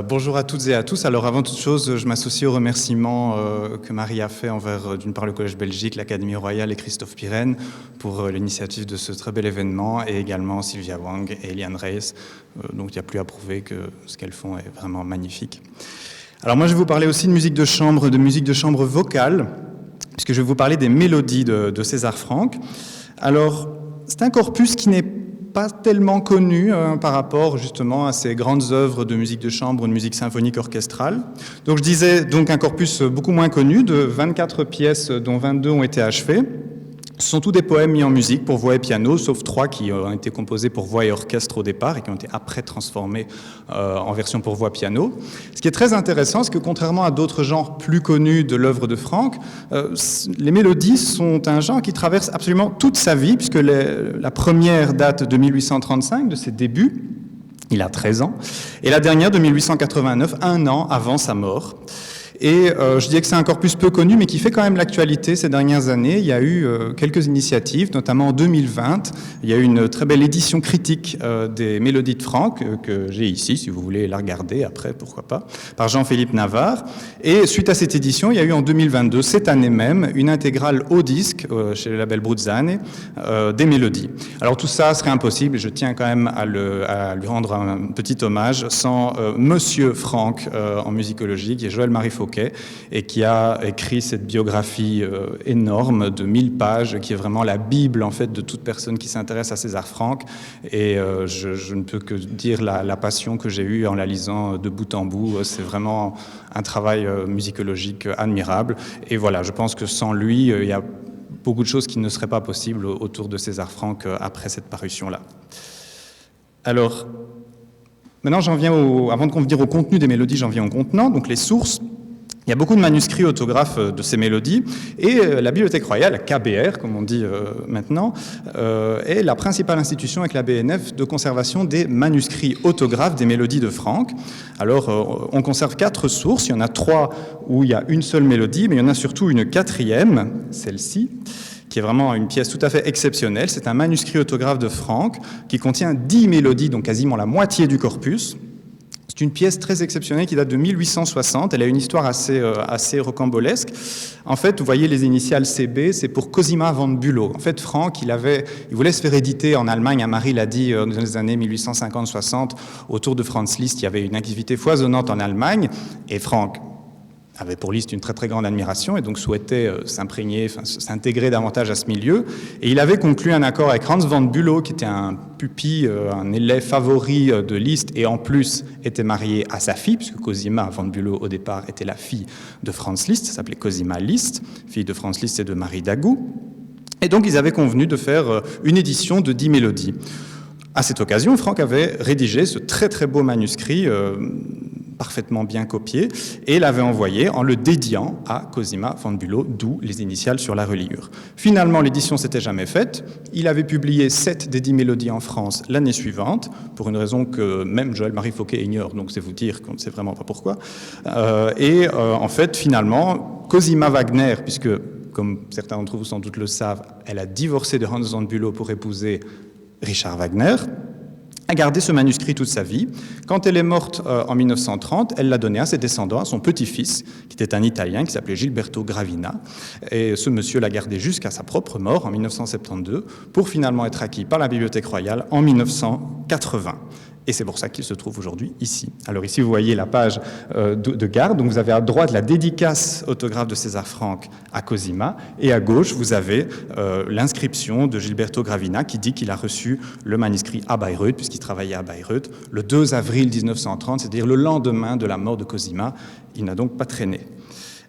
Bonjour à toutes et à tous. Alors avant toute chose, je m'associe aux remerciements que Marie a fait envers, d'une part, le Collège Belgique, l'Académie Royale et Christophe Pirenne pour l'initiative de ce très bel événement, et également Sylvia Wang et Eliane Reyes. Donc il n'y a plus à prouver que ce qu'elles font est vraiment magnifique. Alors moi, je vais vous parler aussi de musique de chambre vocale, puisque je vais vous parler des mélodies de César Franck. Alors, c'est un corpus qui n'est pas tellement connu par rapport justement à ces grandes œuvres de musique de chambre ou de musique symphonique orchestrale. Donc je disais donc un corpus beaucoup moins connu, de 24 pièces dont 22 ont été achevées. Ce sont tous des poèmes mis en musique pour voix et piano, sauf 3 qui ont été composés pour voix et orchestre au départ et qui ont été après transformés en version pour voix piano. Ce qui est très intéressant, c'est que contrairement à d'autres genres plus connus de l'œuvre de Franck, les mélodies sont un genre qui traverse absolument toute sa vie, puisque la première date de 1835, de ses débuts, il a 13 ans, et la dernière de 1889, un an avant sa mort. Et je dirais que c'est un corpus peu connu, mais qui fait quand même l'actualité ces dernières années. Il y a eu quelques initiatives, notamment en 2020. Il y a eu une très belle édition critique des mélodies de Franck, que j'ai ici, si vous voulez la regarder après, pourquoi pas, par Jean-Philippe Navarre. Et suite à cette édition, il y a eu en 2022, cette année même, une intégrale au disque, chez le label Bruzzane, des mélodies. Alors tout ça serait impossible, et je tiens quand même à lui rendre un petit hommage, sans Monsieur Franck en musicologie, qui est Joël-Marie Fauquet, et qui a écrit cette biographie énorme de 1000 pages, qui est vraiment la Bible en fait de toute personne qui s'intéresse à César Franck. Et je ne peux que dire la passion que j'ai eue en la lisant de bout en bout. C'est vraiment un travail musicologique admirable. Et voilà, je pense que sans lui, il y a beaucoup de choses qui ne seraient pas possibles autour de César Franck après cette parution-là. Alors, maintenant avant de venir au contenu des mélodies, j'en viens au contenant, donc les sources. Il y a beaucoup de manuscrits autographes de ces mélodies, et la Bibliothèque royale, la KBR, comme on dit maintenant, est la principale institution avec la BNF de conservation des manuscrits autographes des mélodies de Franck. Alors, on conserve 4 sources, il y en a 3 où il y a une seule mélodie, mais il y en a surtout une 4e, celle-ci, qui est vraiment une pièce tout à fait exceptionnelle. C'est un manuscrit autographe de Franck qui contient 10 mélodies, donc quasiment la moitié du corpus. C'est une pièce très exceptionnelle qui date de 1860. Elle a une histoire assez rocambolesque. En fait, vous voyez les initiales CB, c'est pour Cosima van Bülow. En fait, Franck, il voulait se faire éditer en Allemagne. Marie l'a dit dans les années 1850-60. Autour de Franz Liszt, il y avait une activité foisonnante en Allemagne. Et Franck avait pour Liszt une très très grande admiration et donc souhaitait s'intégrer davantage à ce milieu. Et il avait conclu un accord avec Hans van Bülow, qui était un pupille, un élève favori de Liszt, et en plus était marié à sa fille, puisque Cosima van Bülow au départ était la fille de Franz Liszt, ça s'appelait Cosima Liszt, fille de Franz Liszt et de Marie Dagou. Et donc ils avaient convenu de faire une édition de 10 mélodies. À cette occasion, Franck avait rédigé ce très très beau manuscrit parfaitement bien copié, et l'avait envoyé en le dédiant à Cosima van Bülow, d'où les initiales sur la reliure. Finalement, l'édition s'était jamais faite. Il avait publié 7 des 10 mélodies en France l'année suivante, pour une raison que même Joël-Marie Fauquet ignore, donc c'est vous dire qu'on ne sait vraiment pas pourquoi. En fait, finalement, Cosima Wagner, puisque, comme certains d'entre vous sans doute le savent, elle a divorcé de Hans van Bülow pour épouser Richard Wagner, a gardé ce manuscrit toute sa vie. Quand elle est morte en 1930, elle l'a donné à ses descendants, à son petit-fils, qui était un Italien, qui s'appelait Gilberto Gravina. Et ce monsieur l'a gardé jusqu'à sa propre mort en 1972, pour finalement être acquis par la Bibliothèque royale en 1980. Et c'est pour ça qu'il se trouve aujourd'hui ici. Alors ici, vous voyez la page de garde. Donc vous avez à droite la dédicace autographe de César Franck à Cosima. Et à gauche, vous avez l'inscription de Gilberto Gravina qui dit qu'il a reçu le manuscrit à Bayreuth, puisqu'il travaillait à Bayreuth, le 2 avril 1930, c'est-à-dire le lendemain de la mort de Cosima. Il n'a donc pas traîné.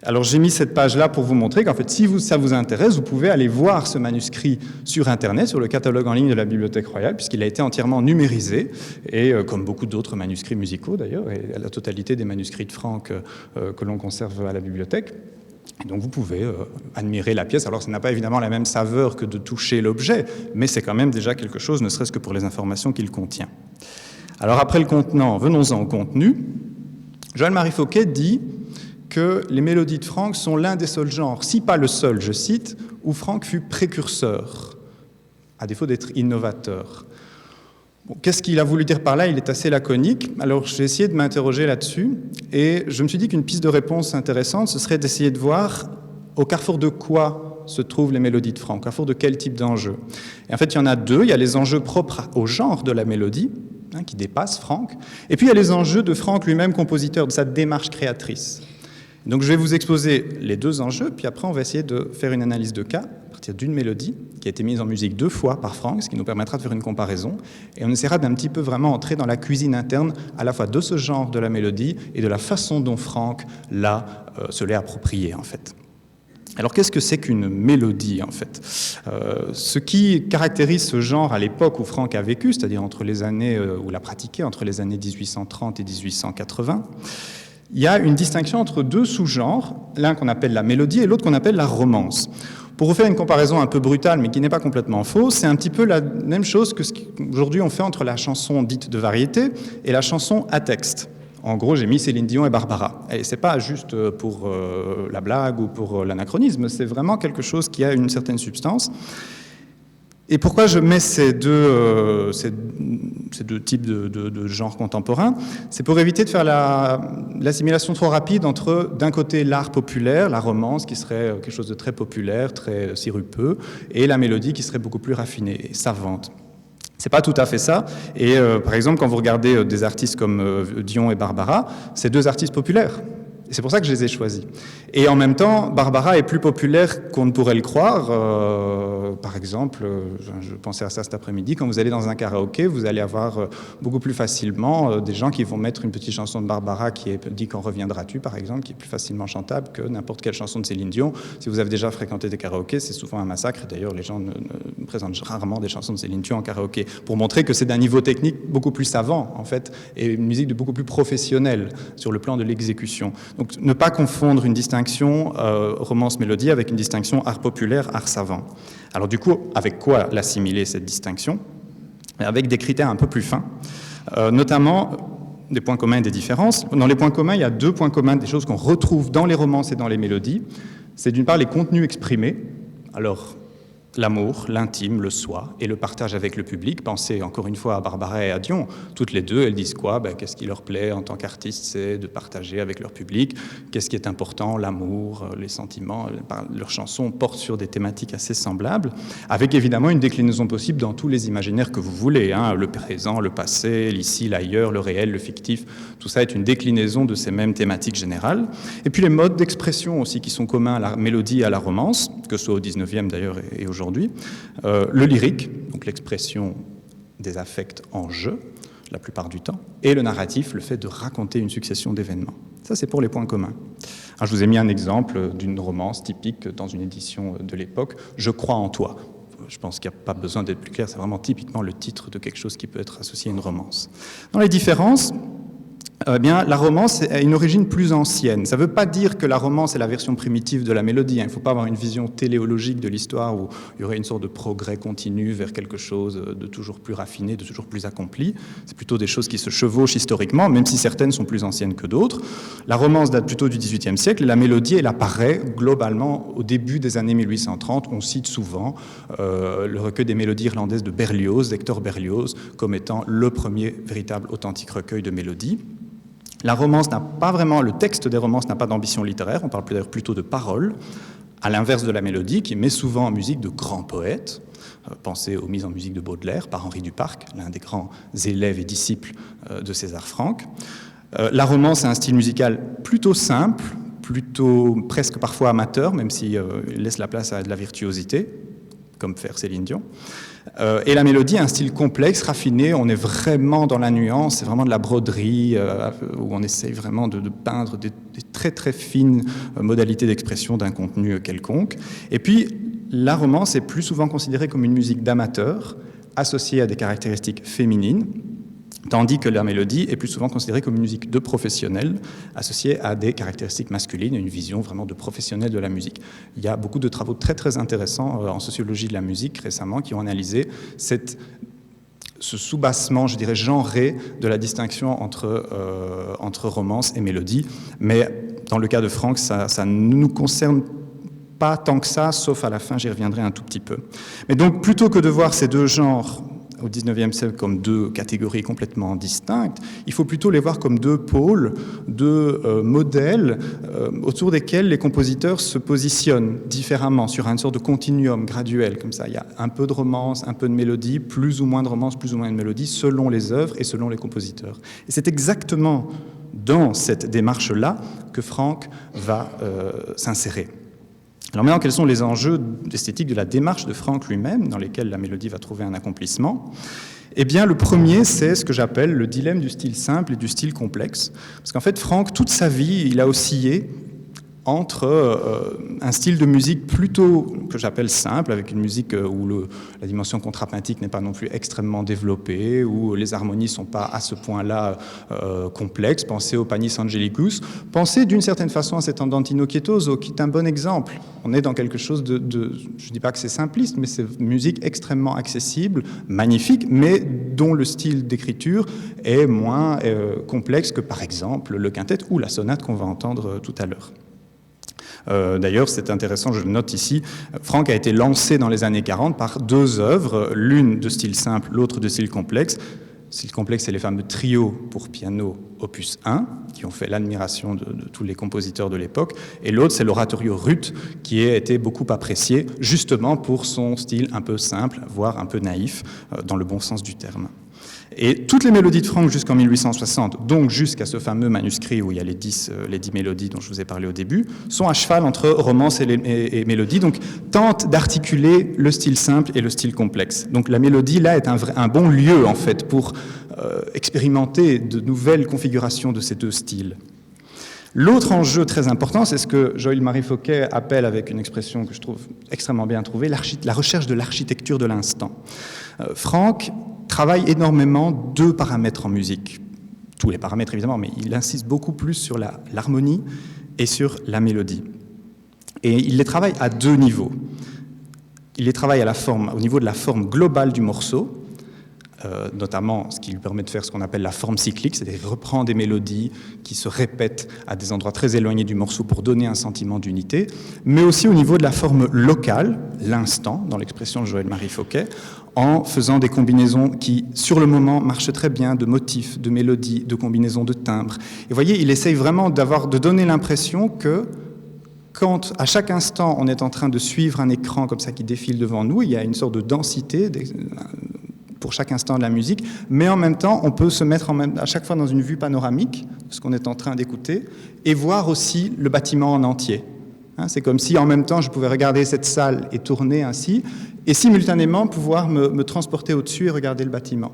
Alors j'ai mis cette page-là pour vous montrer qu'en fait, si ça vous intéresse, vous pouvez aller voir ce manuscrit sur Internet, sur le catalogue en ligne de la Bibliothèque royale, puisqu'il a été entièrement numérisé, et comme beaucoup d'autres manuscrits musicaux d'ailleurs, et la totalité des manuscrits de Franck que l'on conserve à la bibliothèque. Et donc vous pouvez admirer la pièce. Alors ça n'a pas évidemment la même saveur que de toucher l'objet, mais c'est quand même déjà quelque chose, ne serait-ce que pour les informations qu'il contient. Alors après le contenant, venons-en au contenu. Joël-Marie Fauquet dit que les mélodies de Franck sont l'un des seuls genres, si pas le seul, je cite, où Franck fut précurseur. à défaut d'être innovateur. Bon, qu'est-ce qu'il a voulu dire par là? Il est assez laconique. Alors, j'ai essayé de m'interroger là-dessus, et je me suis dit qu'une piste de réponse intéressante, ce serait d'essayer de voir au carrefour de quoi se trouvent les mélodies de Franck, au carrefour de quel type d'enjeux. Et en fait, il y en a deux. Il y a les enjeux propres au genre de la mélodie, qui dépassent Franck, et puis il y a les enjeux de Franck lui-même, compositeur, de sa démarche créatrice. Donc, je vais vous exposer les deux enjeux, puis après, on va essayer de faire une analyse de cas à partir d'une mélodie qui a été mise en musique 2 fois par Franck, ce qui nous permettra de faire une comparaison. Et on essaiera d'un petit peu vraiment entrer dans la cuisine interne à la fois de ce genre de la mélodie et de la façon dont Franck se l'est approprié, en fait. Alors, qu'est-ce que c'est qu'une mélodie, en fait? Ce qui caractérise ce genre à l'époque où Franck a vécu, c'est-à-dire entre les années où l'a pratiqué, entre les années 1830 et 1880, il y a une distinction entre deux sous-genres, l'un qu'on appelle la mélodie et l'autre qu'on appelle la romance. Pour vous faire une comparaison un peu brutale, mais qui n'est pas complètement fausse, c'est un petit peu la même chose que ce qu'aujourd'hui on fait entre la chanson dite de variété et la chanson à texte. En gros, j'ai mis Céline Dion et Barbara. Et c'est pas juste pour la blague ou pour l'anachronisme, c'est vraiment quelque chose qui a une certaine substance. Et pourquoi je mets ces deux types de genres contemporains? C'est pour éviter de faire l'assimilation trop rapide entre, d'un côté, l'art populaire, la romance, qui serait quelque chose de très populaire, très sirupeux, et la mélodie, qui serait beaucoup plus raffinée et savante. C'est pas tout à fait ça. Et par exemple, quand vous regardez des artistes comme Dion et Barbara, c'est deux artistes populaires. Et c'est pour ça que je les ai choisis. Et en même temps, Barbara est plus populaire qu'on ne pourrait le croire. Par exemple, je pensais à ça cet après-midi, quand vous allez dans un karaoké, vous allez avoir beaucoup plus facilement des gens qui vont mettre une petite chanson de Barbara qui est « Dis quand reviendras-tu » par exemple, qui est plus facilement chantable que n'importe quelle chanson de Céline Dion. Si vous avez déjà fréquenté des karaokés, c'est souvent un massacre. Et d'ailleurs, les gens ne présentent rarement des chansons de Céline Dion en karaoké, pour montrer que c'est d'un niveau technique beaucoup plus savant, en fait, et une musique de beaucoup plus professionnelle sur le plan de l'exécution. Donc, ne pas confondre une distinction romance-mélodie avec une distinction art populaire, art savant. Alors du coup, avec quoi l'assimiler, cette distinction? Avec des critères un peu plus fins, notamment des points communs et des différences. Dans les points communs, il y a deux points communs, des choses qu'on retrouve dans les romances et dans les mélodies. C'est d'une part les contenus exprimés, alors l'amour, l'intime, le soi et le partage avec le public. Pensez encore une fois à Barbara et à Dion. Toutes les deux, elles disent quoi? Qu'est-ce qui leur plaît en tant qu'artistes? C'est de partager avec leur public. Qu'est-ce qui est important? L'amour, les sentiments. Leurs chansons portent sur des thématiques assez semblables, avec évidemment une déclinaison possible dans tous les imaginaires que vous voulez, hein. Le présent, le passé, l'ici, l'ailleurs, le réel, le fictif. Tout ça est une déclinaison de ces mêmes thématiques générales. Et puis les modes d'expression aussi qui sont communs à la mélodie et à la romance, que ce soit au 19e d'ailleurs et aujourd'hui. Le lyrique, donc l'expression des affects en jeu, la plupart du temps, et le narratif, le fait de raconter une succession d'événements. Ça, c'est pour les points communs. Alors, je vous ai mis un exemple d'une romance typique dans une édition de l'époque, « Je crois en toi ». Je pense qu'il n'y a pas besoin d'être plus clair, c'est vraiment typiquement le titre de quelque chose qui peut être associé à une romance. Dans les différences, la romance a une origine plus ancienne. Ça ne veut pas dire que la romance est la version primitive de la mélodie. Il ne faut pas avoir une vision téléologique de l'histoire où il y aurait une sorte de progrès continu vers quelque chose de toujours plus raffiné, de toujours plus accompli. C'est plutôt des choses qui se chevauchent historiquement, même si certaines sont plus anciennes que d'autres. La romance date plutôt du XVIIIe siècle et la mélodie, elle apparaît globalement au début des années 1830. On cite souvent le recueil des mélodies irlandaises de Berlioz, d'Hector Berlioz, comme étant le premier véritable authentique recueil de mélodies. La romance n'a pas vraiment, le texte des romances n'a pas d'ambition littéraire, on parle d'ailleurs plutôt de paroles, à l'inverse de la mélodie qui met souvent en musique de grands poètes. Pensez aux mises en musique de Baudelaire par Henri Duparc, l'un des grands élèves et disciples de César Franck. La romance a un style musical plutôt simple, plutôt presque parfois amateur, même s'il laisse la place à de la virtuosité, comme faire Céline Dion. Et la mélodie a un style complexe, raffiné, on est vraiment dans la nuance, c'est vraiment de la broderie, où on essaye vraiment de peindre des très très fines modalités d'expression d'un contenu quelconque. Et puis, la romance est plus souvent considérée comme une musique d'amateur, associée à des caractéristiques féminines, tandis que la mélodie est plus souvent considérée comme une musique de professionnel, associée à des caractéristiques masculines et une vision vraiment de professionnel de la musique. Il y a beaucoup de travaux très très intéressants en sociologie de la musique récemment qui ont analysé ce soubassement, je dirais, genré de la distinction entre romance et mélodie. Mais dans le cas de Franck, ça ne nous concerne pas tant que ça, sauf à la fin, j'y reviendrai un tout petit peu. Mais donc, plutôt que de voir ces deux genres au XIXe siècle comme deux catégories complètement distinctes, il faut plutôt les voir comme deux pôles, deux modèles autour desquels les compositeurs se positionnent différemment, sur une sorte de continuum graduel, comme ça. Il y a un peu de romance, un peu de mélodie, plus ou moins de romance, plus ou moins de mélodie, selon les œuvres et selon les compositeurs. Et c'est exactement dans cette démarche-là que Franck va s'insérer. Alors maintenant, quels sont les enjeux esthétiques de la démarche de Franck lui-même, dans lesquels la mélodie va trouver un accomplissement? Eh bien, le premier, c'est ce que j'appelle le dilemme du style simple et du style complexe. Parce qu'en fait, Franck, toute sa vie, il a oscillé entre un style de musique plutôt, que j'appelle simple, avec une musique où la dimension contrapuntique n'est pas non plus extrêmement développée, où les harmonies ne sont pas à ce point-là complexes. Pensez au Panis Angelicus. Pensez d'une certaine façon à cet Andantino Chietoso, qui est un bon exemple. On est dans quelque chose de je ne dis pas que c'est simpliste, mais c'est une musique extrêmement accessible, magnifique, mais dont le style d'écriture est moins complexe que, par exemple, le quintet ou la sonate qu'on va entendre tout à l'heure. D'ailleurs, c'est intéressant, je le note ici, Franck a été lancé dans les années 40 par deux œuvres, l'une de style simple, l'autre de style complexe. Style complexe, c'est les fameux trios pour piano opus 1, qui ont fait l'admiration de tous les compositeurs de l'époque, et l'autre, c'est l'oratorio Ruth, qui a été beaucoup apprécié, justement pour son style un peu simple, voire un peu naïf, dans le bon sens du terme. Et toutes les mélodies de Franck jusqu'en 1860, donc jusqu'à ce fameux manuscrit où il y a les 10 mélodies dont je vous ai parlé au début, sont à cheval entre romance et mélodie, donc tentent d'articuler le style simple et le style complexe. Donc la mélodie, là, est un bon lieu, en fait, pour expérimenter de nouvelles configurations de ces deux styles. L'autre enjeu très important, c'est ce que Joël-Marie Fauquet appelle, avec une expression que je trouve extrêmement bien trouvée, la recherche de l'architecture de l'instant. Franck travaille énormément deux paramètres en musique. Tous les paramètres, évidemment, mais il insiste beaucoup plus sur l'harmonie et sur la mélodie. Et il les travaille à deux niveaux. Il les travaille au niveau de la forme globale du morceau, notamment ce qui lui permet de faire ce qu'on appelle la forme cyclique, c'est-à-dire reprendre des mélodies qui se répètent à des endroits très éloignés du morceau pour donner un sentiment d'unité, mais aussi au niveau de la forme locale, l'instant, dans l'expression de Joël-Marie Fauquet, en faisant des combinaisons qui, sur le moment, marchent très bien, de motifs, de mélodies, de combinaisons de timbres. Et vous voyez, il essaye vraiment de donner l'impression que quand, à chaque instant, on est en train de suivre un écran comme ça qui défile devant nous, il y a une sorte de densité pour chaque instant de la musique, mais en même temps, on peut se mettre à chaque fois dans une vue panoramique de ce qu'on est en train d'écouter et voir aussi le bâtiment en entier. C'est comme si, en même temps, je pouvais regarder cette salle et tourner ainsi, et simultanément pouvoir me transporter au-dessus et regarder le bâtiment.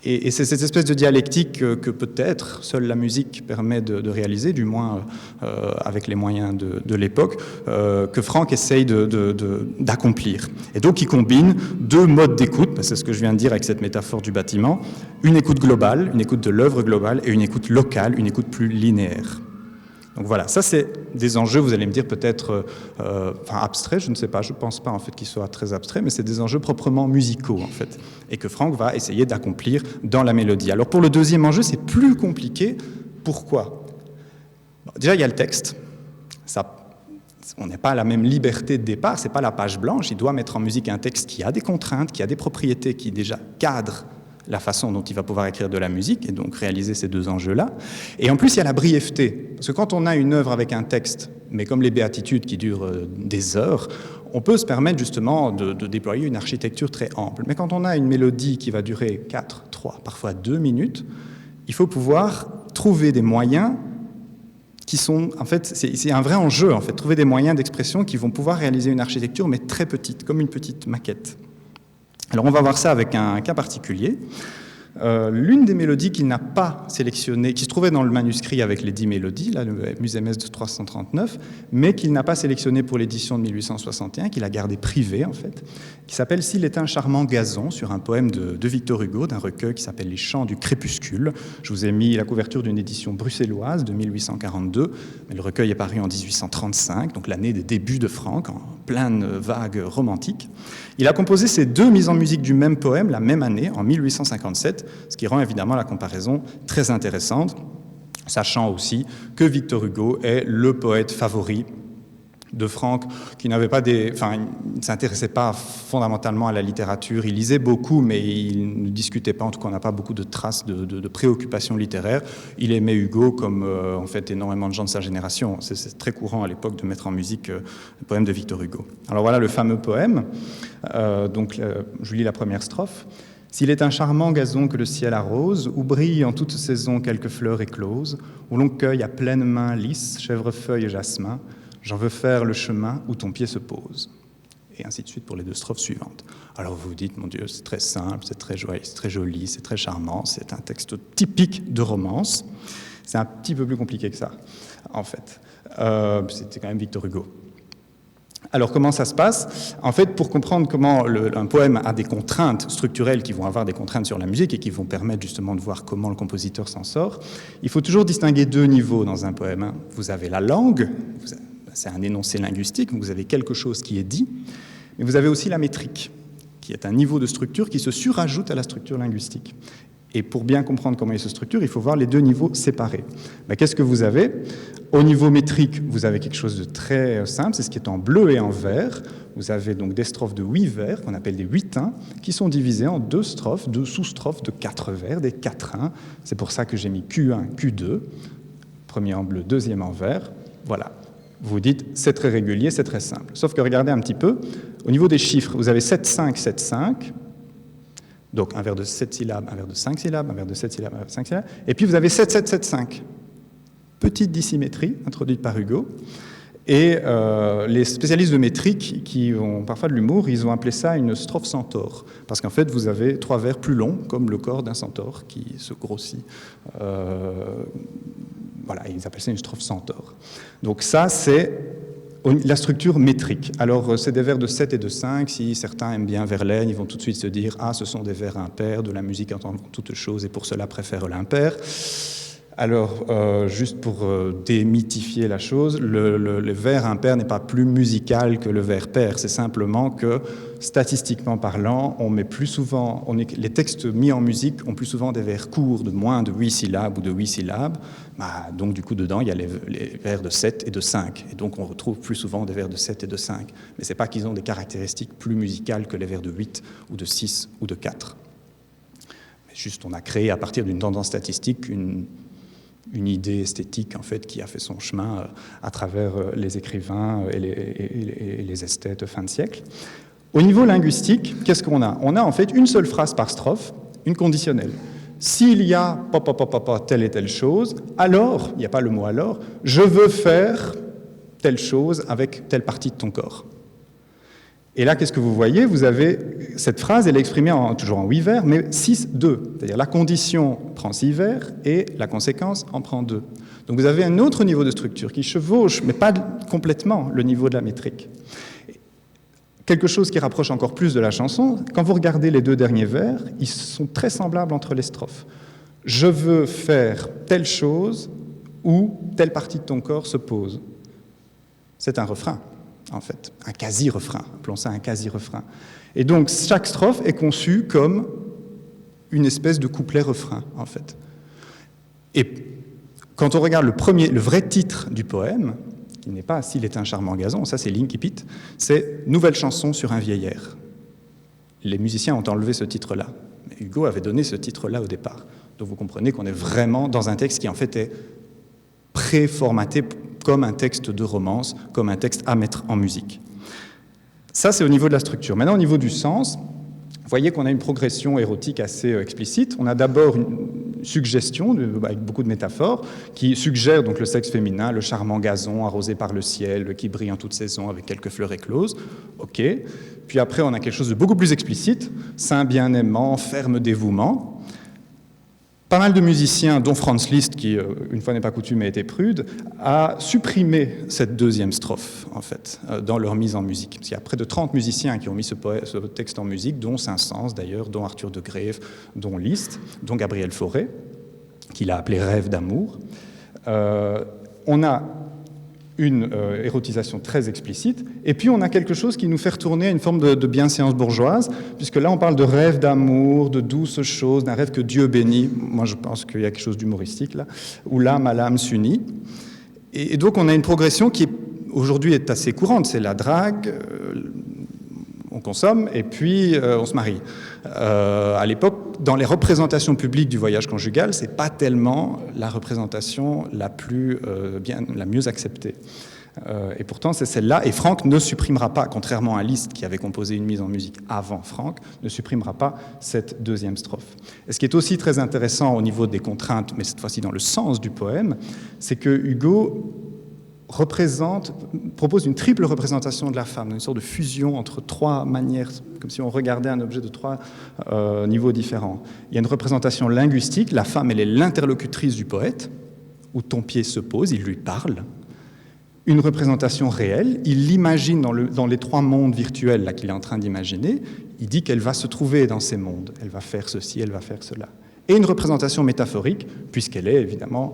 Et c'est cette espèce de dialectique que peut-être seule la musique permet de réaliser, du moins avec les moyens de l'époque, que Franck essaye d'accomplir. Et donc il combine deux modes d'écoute, c'est ce que je viens de dire avec cette métaphore du bâtiment, une écoute globale, une écoute de l'œuvre globale, et une écoute locale, une écoute plus linéaire. Donc voilà, ça c'est des enjeux, vous allez me dire peut-être abstraits, je ne sais pas, je ne pense pas en fait qu'ils soient très abstraits, mais c'est des enjeux proprement musicaux en fait, et que Franck va essayer d'accomplir dans la mélodie. Alors pour le deuxième enjeu, c'est plus compliqué. Pourquoi ? Déjà, il y a le texte. On n'est pas à la même liberté de départ, c'est pas la page blanche, il doit mettre en musique un texte qui a des contraintes, qui a des propriétés, qui déjà cadrent la façon dont il va pouvoir écrire de la musique et donc réaliser ces deux enjeux-là. Et en plus, il y a la brièveté. Parce que quand on a une œuvre avec un texte, mais comme les béatitudes qui durent des heures, on peut se permettre justement de déployer une architecture très ample. Mais quand on a une mélodie qui va durer 4, 3, parfois 2 minutes, il faut pouvoir trouver des moyens qui sont, en fait, c'est un vrai enjeu, en fait, trouver des moyens d'expression qui vont pouvoir réaliser une architecture, mais très petite, comme une petite maquette. Alors on va voir ça avec un cas particulier. L'une des mélodies qu'il n'a pas sélectionnées, qui se trouvait dans le manuscrit avec les 10 mélodies, là, le Musémès de 339, mais qu'il n'a pas sélectionné pour l'édition de 1861, qu'il a gardé privé en fait, qui s'appelle « S'il était un charmant gazon » sur un poème de Victor Hugo, d'un recueil qui s'appelle « Les chants du crépuscule ». Je vous ai mis la couverture d'une édition bruxelloise de 1842, mais le recueil est paru en 1835, donc l'année des débuts de Franck, en pleine vague romantique. Il a composé ces deux mises en musique du même poème la même année, en 1857, ce qui rend évidemment la comparaison très intéressante, sachant aussi que Victor Hugo est le poète favori de Franck, qui n'avait pas il ne s'intéressait pas fondamentalement à la littérature. Il lisait beaucoup, mais il ne discutait pas. En tout cas, on n'a pas beaucoup de traces de préoccupations littéraires. Il aimait Hugo, comme en fait énormément de gens de sa génération. C'est très courant à l'époque de mettre en musique le poème de Victor Hugo. Alors voilà le fameux poème. Je lis la première strophe. S'il est un charmant gazon que le ciel arrose, où brillent en toute saison quelques fleurs écloses, où l'on cueille à pleine main lys, chèvrefeuille et jasmin, j'en veux faire le chemin où ton pied se pose. Et ainsi de suite pour les 2 strophes suivantes. Alors vous vous dites, mon Dieu, c'est très simple, c'est très joyeux, c'est très joli, c'est très charmant, c'est un texte typique de romance. C'est un petit peu plus compliqué que ça, en fait. C'était quand même Victor Hugo. Alors comment ça se passe? En fait, pour comprendre comment un poème a des contraintes structurelles qui vont avoir des contraintes sur la musique et qui vont permettre justement de voir comment le compositeur s'en sort, il faut toujours distinguer 2 niveaux dans un poème. Vous avez la langue, c'est un énoncé linguistique, vous avez quelque chose qui est dit, mais vous avez aussi la métrique, qui est un niveau de structure qui se surajoute à la structure linguistique. Et pour bien comprendre comment il se structure, il faut voir les 2 niveaux séparés. Qu'est-ce que vous avez? Au niveau métrique, vous avez quelque chose de très simple, c'est ce qui est en bleu et en vert. Vous avez donc des strophes de 8 vers, qu'on appelle des huitains, qui sont divisées en 2 strophes, 2 sous-strophes de 4 vers, des quatrains. C'est pour ça que j'ai mis Q1, Q2, premier en bleu, deuxième en vert. Voilà. Vous dites, c'est très régulier, c'est très simple. Sauf que regardez un petit peu, au niveau des chiffres, vous avez 7, 5, 7, 5. Donc un vers de 7 syllabes, un vers de 5 syllabes, un vers de 7 syllabes, un vers de 5 syllabes. Et puis vous avez 7, 7, 7, 5. Petite dissymétrie introduite par Hugo. Et les spécialistes de métrique, qui ont parfois de l'humour, ils ont appelé ça une strophe centaure. Parce qu'en fait, vous avez 3 vers plus longs, comme le corps d'un centaure qui se grossit. Voilà, ils appellent ça une strophe centaure. Donc ça, c'est la structure métrique. Alors, c'est des vers de 7 et de 5. Si certains aiment bien Verlaine, ils vont tout de suite se dire « Ah, ce sont des vers impairs, de la musique entendant toutes choses, et pour cela préfèrent l'impair ». Alors, juste pour démythifier la chose, le vers impair n'est pas plus musical que le vers pair. C'est simplement que, statistiquement parlant, les textes mis en musique ont plus souvent des vers courts de moins de 8 syllabes ou de 8 syllabes. Donc, du coup, dedans, il y a les vers de 7 et de 5. Et donc, on retrouve plus souvent des vers de 7 et de 5. Mais ce n'est pas qu'ils ont des caractéristiques plus musicales que les vers de 8 ou de 6 ou de 4. Mais juste, on a créé, à partir d'une tendance statistique, une idée esthétique en fait qui a fait son chemin à travers les écrivains et les esthètes fin de siècle. Au niveau linguistique, qu'est-ce qu'on a? On a en fait une seule phrase par strophe, une conditionnelle. S'il y a telle et telle chose, alors, il n'y a pas le mot alors, je veux faire telle chose avec telle partie de ton corps. Et là, qu'est-ce que vous voyez? Vous avez cette phrase, elle est exprimée toujours en 8 vers, mais 6-2. C'est-à-dire la condition prend 6 vers et la conséquence en prend 2. Donc vous avez un autre niveau de structure qui chevauche, mais pas complètement le niveau de la métrique. Quelque chose qui rapproche encore plus de la chanson, quand vous regardez les 2 derniers vers, ils sont très semblables entre les strophes. Je veux faire telle chose où telle partie de ton corps se pose. C'est un refrain. En fait, un quasi-refrain, appelons ça un quasi-refrain. Et donc, chaque strophe est conçue comme une espèce de couplet-refrain, en fait. Et quand on regarde le vrai titre du poème, qui n'est pas « S'il est un charmant gazon », ça c'est l'Incipit, c'est « Nouvelle chanson sur un vieil air ». Les musiciens ont enlevé ce titre-là. Mais Hugo avait donné ce titre-là au départ. Donc vous comprenez qu'on est vraiment dans un texte qui, en fait, est préformaté comme un texte de romance, comme un texte à mettre en musique. Ça, c'est au niveau de la structure. Maintenant, au niveau du sens, vous voyez qu'on a une progression érotique assez explicite. On a d'abord une suggestion, avec beaucoup de métaphores, qui suggère donc le sexe féminin, le charmant gazon arrosé par le ciel, qui brille en toute saison avec quelques fleurs écloses. OK. Puis après, on a quelque chose de beaucoup plus explicite, saint bien-aimant, ferme dévouement. Pas mal de musiciens, dont Franz Liszt, qui, une fois n'est pas coutume, a été prude, a supprimé cette 2e strophe, en fait, dans leur mise en musique. Il y a près de 30 musiciens qui ont mis ce texte en musique, dont Saint-Saëns, d'ailleurs, dont Arthur de Grève, dont Liszt, dont Gabriel Fauré, qu'il a appelé « Rêve d'amour ». On a une érotisation très explicite, et puis on a quelque chose qui nous fait retourner à une forme de bienséance bourgeoise, puisque là on parle de rêve d'amour, de douces choses, d'un rêve que Dieu bénit. Moi je pense qu'il y a quelque chose d'humoristique là, où l'âme à l'âme s'unit. Et donc on a une progression qui est aujourd'hui est assez courante, c'est la drague, on consomme et puis on se marie. À l'époque, dans les représentations publiques du voyage conjugal, c'est pas tellement la représentation la mieux acceptée. Et pourtant, c'est celle-là. Et Franck ne supprimera pas, contrairement à Liszt, qui avait composé une mise en musique avant Franck, ne supprimera pas cette deuxième strophe. Et ce qui est aussi très intéressant au niveau des contraintes, mais cette fois-ci dans le sens du poème, c'est que Hugo propose une triple représentation de la femme, une sorte de fusion entre trois manières, comme si on regardait un objet de trois niveaux différents. Il y a une représentation linguistique, la femme, elle est l'interlocutrice du poète, où ton pied se pose, il lui parle. Une représentation réelle, il l'imagine dans les trois mondes virtuels là, qu'il est en train d'imaginer, il dit qu'elle va se trouver dans ces mondes, elle va faire ceci, elle va faire cela. Et une représentation métaphorique, puisqu'elle est évidemment,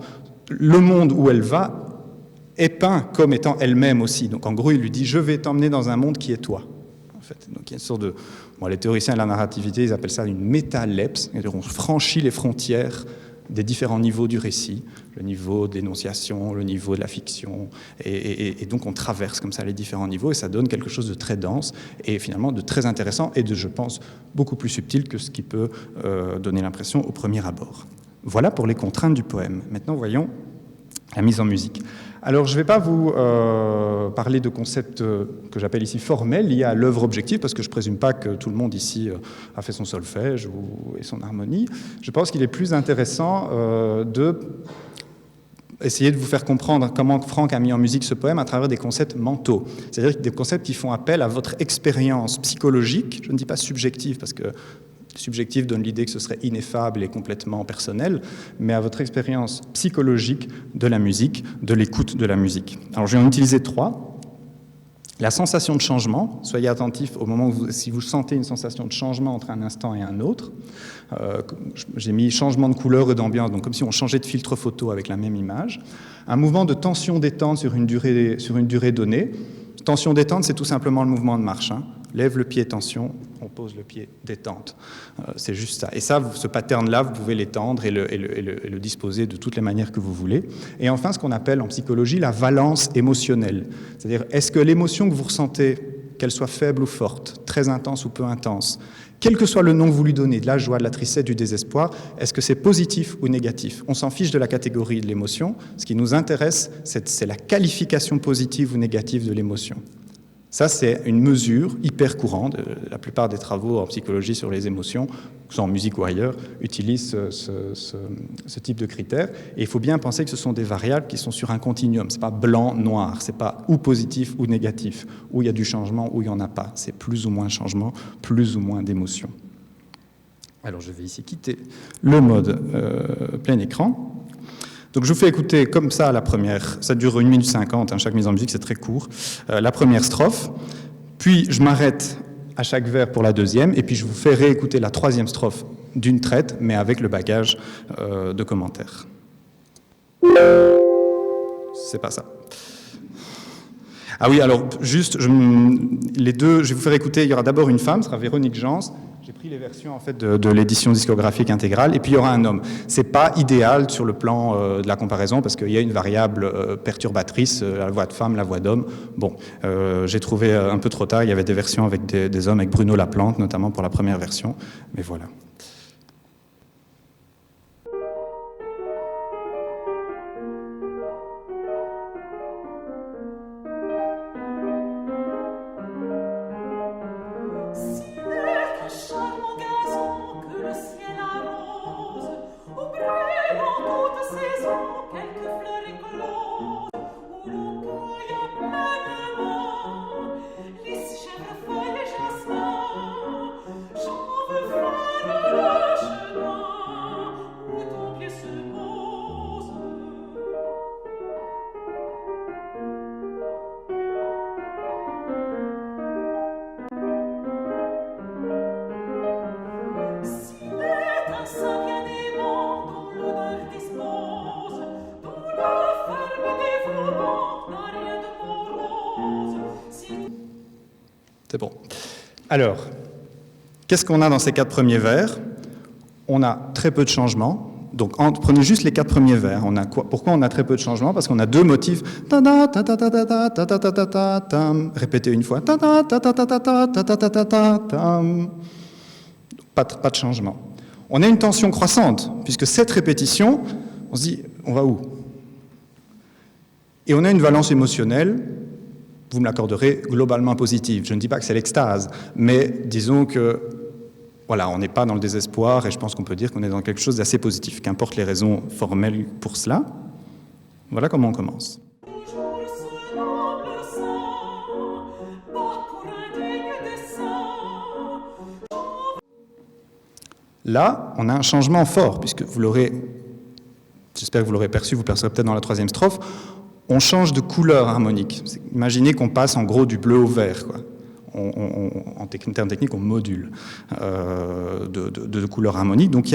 le monde où elle va est peint comme étant elle-même aussi. Donc en gros, il lui dit « je vais t'emmener dans un monde qui est toi ». En fait. Donc il y a une sorte de... Bon, les théoriciens de la narrativité, ils appellent ça une métalepse, c'est-à-dire on franchit les frontières des différents niveaux du récit, le niveau d'énonciation, le niveau de la fiction, et donc on traverse comme ça les différents niveaux, et ça donne quelque chose de très dense, et finalement de très intéressant, et de, je pense, beaucoup plus subtil que ce qui peut donner l'impression au premier abord. Voilà pour les contraintes du poème. Maintenant, voyons la mise en musique. Alors, je ne vais pas vous parler de concepts que j'appelle ici formels, liés à l'œuvre objective, parce que je ne présume pas que tout le monde ici a fait son solfège et son harmonie. Je pense qu'il est plus intéressant de essayer de vous faire comprendre comment Franck a mis en musique ce poème à travers des concepts mentaux, c'est-à-dire des concepts qui font appel à votre expérience psychologique, je ne dis pas subjective, parce que subjectif donne l'idée que ce serait ineffable et complètement personnel, mais à votre expérience psychologique de la musique, de l'écoute de la musique. Alors je vais en utiliser trois. La sensation de changement, soyez attentifs au moment où si vous sentez une sensation de changement entre un instant et un autre. J'ai mis changement de couleur et d'ambiance, donc comme si on changeait de filtre photo avec la même image. Un mouvement de tension-détente sur une durée donnée. Tension-détente, c'est tout simplement le mouvement de marche. Lève le pied, tension, on pose le pied, détente. C'est juste ça. Et ça, ce pattern-là, vous pouvez l'étendre et le disposer de toutes les manières que vous voulez. Et enfin, ce qu'on appelle en psychologie la valence émotionnelle. C'est-à-dire, est-ce que l'émotion que vous ressentez, qu'elle soit faible ou forte, très intense ou peu intense, quel que soit le nom que vous lui donnez, de la joie, de la tristesse, du désespoir, est-ce que c'est positif ou négatif? On s'en fiche de la catégorie de l'émotion. Ce qui nous intéresse, c'est la qualification positive ou négative de l'émotion. Ça, c'est une mesure hyper courante. La plupart des travaux en psychologie sur les émotions, que ce soit en musique ou ailleurs, utilisent ce type de critères. Et il faut bien penser que ce sont des variables qui sont sur un continuum. Ce n'est pas blanc, noir. Ce n'est pas ou positif ou négatif. Où il y a du changement, ou il n'y en a pas. C'est plus ou moins de changement, plus ou moins d'émotion. Alors, je vais ici quitter le mode plein écran. Donc je vous fais écouter comme ça la première, ça dure 1 minute 50, chaque mise en musique c'est très court, la première strophe, puis je m'arrête à chaque vers pour la deuxième, et puis je vous fais réécouter la troisième strophe d'une traite, mais avec le bagage de commentaires. C'est pas ça. Ah oui, alors juste, les deux, je vais vous faire écouter, il y aura d'abord une femme, ce sera Véronique Jans. J'ai pris les versions en fait de l'édition discographique intégrale, et puis il y aura un homme. C'est pas idéal sur le plan de la comparaison parce qu'il y a une variable perturbatrice, la voix de femme, la voix d'homme. Bon, j'ai trouvé un peu trop tard. Il y avait des versions avec des hommes, avec Bruno Laplante notamment pour la première version, mais voilà. C'est bon. Alors, qu'est-ce qu'on a dans ces 4 premiers vers? On a très peu de changements, Donc, prenez juste les 4 premiers vers. Pourquoi on a très peu de changements? Parce qu'on a 2 motifs. Répétez une fois. Pas de changement. On a une tension croissante, puisque cette répétition, on se dit, on va où? Et on a une valence émotionnelle, vous me l'accorderez, globalement positive. Je ne dis pas que c'est l'extase, mais disons que, voilà, on n'est pas dans le désespoir, et je pense qu'on peut dire qu'on est dans quelque chose d'assez positif, qu'importe les raisons formelles pour cela. Voilà comment on commence. Là, on a un changement fort, puisque vous l'aurez, j'espère que vous l'aurez perçu, vous percevrez peut-être dans la 3e strophe, on change de couleur harmonique. Imaginez qu'on passe en gros du bleu au vert, quoi. En termes techniques, on module de couleur harmonique. Donc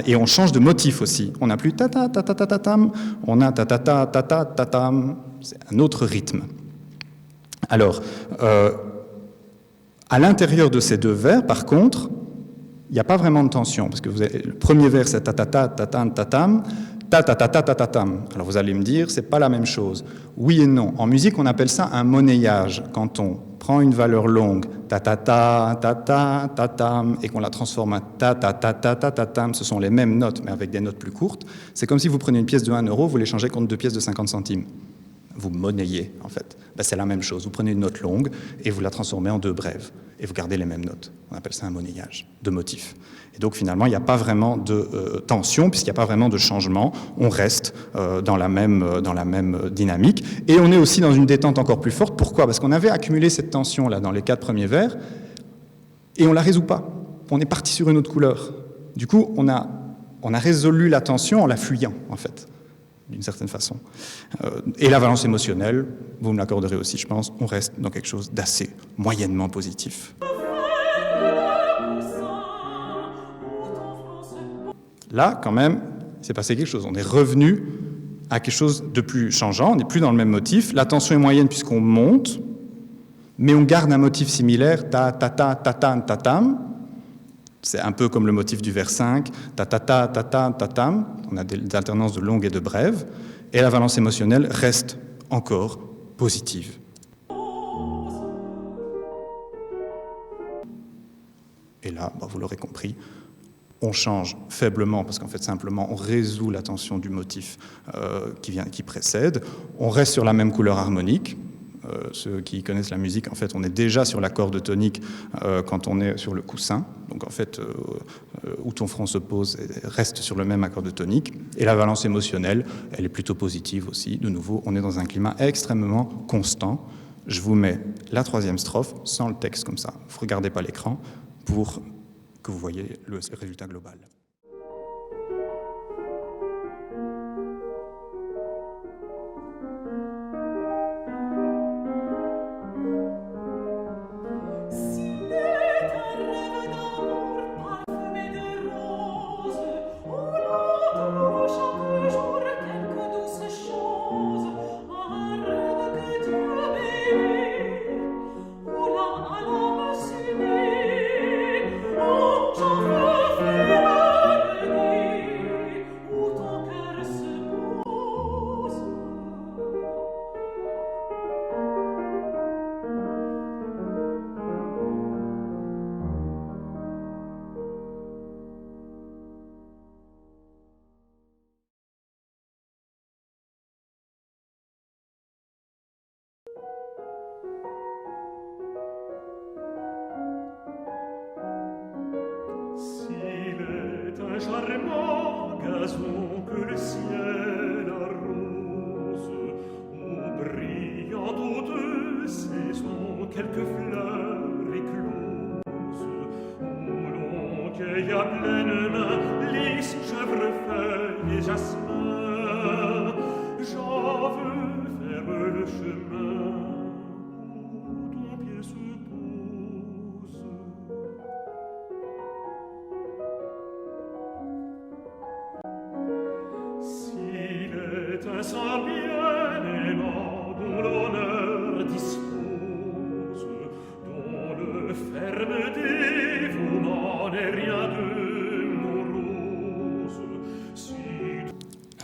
et on change de motif aussi. On n'a plus ta ta ta ta ta ta tam, on a ta ta ta ta ta ta tam. C'est un autre rythme. Alors, à l'intérieur de ces 2 vers, par contre, il n'y a pas vraiment de tension, parce que le premier vers, c'est ta-ta-ta, ta-tam, ta-tam, ta-ta-ta-ta, ta-ta-tam. Alors vous allez me dire, c'est pas la même chose. Oui et non. En musique, on appelle ça un monnayage. Quand on prend une valeur longue, ta-ta-ta, ta-ta, ta-tam, et qu'on la transforme en ta-ta-ta-ta, ta-ta-tam, ce sont les mêmes notes, mais avec des notes plus courtes. C'est comme si vous prenez une pièce de 1 euro, vous l'échangez contre 2 pièces de 50 centimes. Vous monnayez, en fait. Ben, c'est la même chose. Vous prenez une note longue et vous la transformez en 2 brèves. Et vous gardez les mêmes notes. On appelle ça un monnayage de motifs. Et donc, finalement, il n'y a pas vraiment de tension, puisqu'il n'y a pas vraiment de changement. On reste dans la même dynamique. Et on est aussi dans une détente encore plus forte. Pourquoi? Parce qu'on avait accumulé cette tension-là dans les 4 premiers vers, et on ne la résout pas. On est parti sur une autre couleur. Du coup, on a résolu la tension en la fuyant, en fait, d'une certaine façon. Et la valence émotionnelle, vous me l'accorderez aussi, je pense, on reste dans quelque chose d'assez moyennement positif. Là, quand même, il s'est passé quelque chose. On est revenu à quelque chose de plus changeant, on n'est plus dans le même motif. La tension est moyenne puisqu'on monte, mais on garde un motif similaire, ta-ta-ta-ta-tam. C'est un peu comme le motif du vers 5, ta-ta-ta-ta-ta-tam. On a des alternances de longues et de brèves. Et la valence émotionnelle reste encore positive. Et là, vous l'aurez compris, on change faiblement, parce qu'en fait, simplement, on résout la tension du motif qui précède. On reste sur la même couleur harmonique. Ceux qui connaissent la musique, en fait, on est déjà sur la corde tonique quand on est sur le coussin. Donc, en fait, où ton front se pose, reste sur le même accord de tonique. Et la valence émotionnelle, elle est plutôt positive aussi. De nouveau, on est dans un climat extrêmement constant. Je vous mets la 3e strophe, sans le texte comme ça. Vous ne regardez pas l'écran pour que vous voyez le résultat global. Charmant gazon que le ciel arrose, où brillent en toutes saisons quelques fleurs écloses, où l'on cueille à pleine main lys, chèvrefeuille et jasmin. J'en veux faire le chemin où ton pied se pose. Un sang bien-aimant dont l'honneur dispose, dont le ferme dévouement n'est rien de mon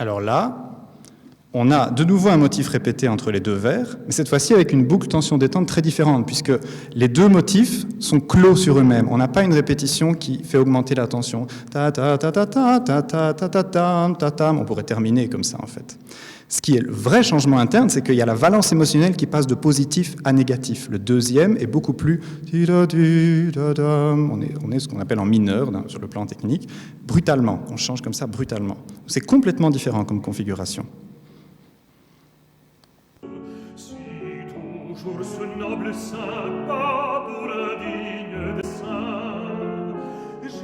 Alors là, on a de nouveau un motif répété entre les deux vers, mais cette fois-ci avec une boucle tension-détente très différente, puisque les deux motifs sont clos sur eux-mêmes. On n'a pas une répétition qui fait augmenter la tension. Ta ta ta ta ta ta ta ta ta ta ta. On pourrait terminer comme ça en fait. Ce qui est le vrai changement interne, c'est qu'il y a la valence émotionnelle qui passe de positif à négatif. Le deuxième est beaucoup plus... On est ce qu'on appelle en mineur, sur le plan technique, brutalement. On change comme ça brutalement. C'est complètement différent comme configuration. Si toujours ce noble saint, pas pour un digne de saint.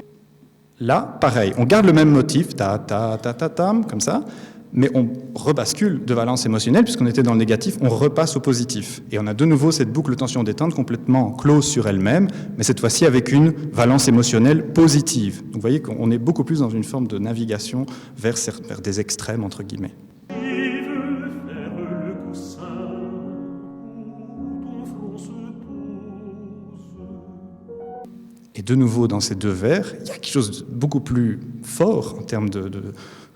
Là, pareil, on garde le même motif, ta ta ta ta tam, comme ça, mais on rebascule de valence émotionnelle, puisqu'on était dans le négatif, on repasse au positif. Et on a de nouveau cette boucle tension-détente complètement close sur elle-même, mais cette fois-ci avec une valence émotionnelle positive. Donc vous voyez qu'on est beaucoup plus dans une forme de navigation vers des extrêmes, entre guillemets. Qui veut faire le coussin où ton front se pose? Et de nouveau, dans ces deux vers, il y a quelque chose de beaucoup plus fort en termes de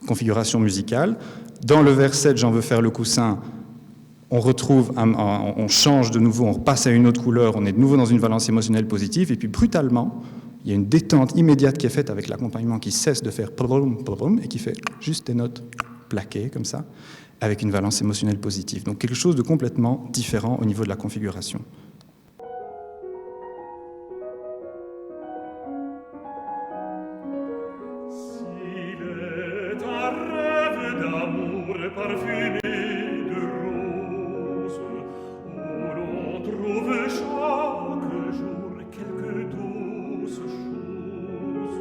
configuration musicale. Dans le vers 7, j'en veux faire le coussin, on retrouve, on change de nouveau, on repasse à une autre couleur, on est de nouveau dans une valence émotionnelle positive, et puis brutalement, il y a une détente immédiate qui est faite avec l'accompagnement qui cesse de faire et qui fait juste des notes plaquées comme ça, avec une valence émotionnelle positive. Donc quelque chose de complètement différent au niveau de la configuration. Parfumé de roses, où l'on trouve chaque jour quelques douces choses.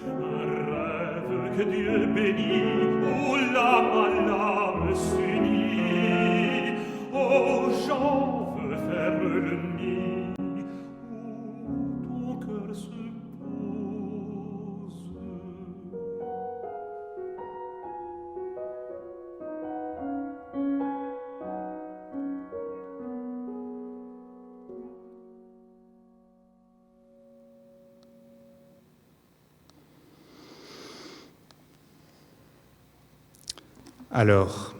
Un rêve que Dieu bénit, où l'âme à l'âme s'unit. Oh, j'en veux faire le nid, où ton cœur se pose. Alors,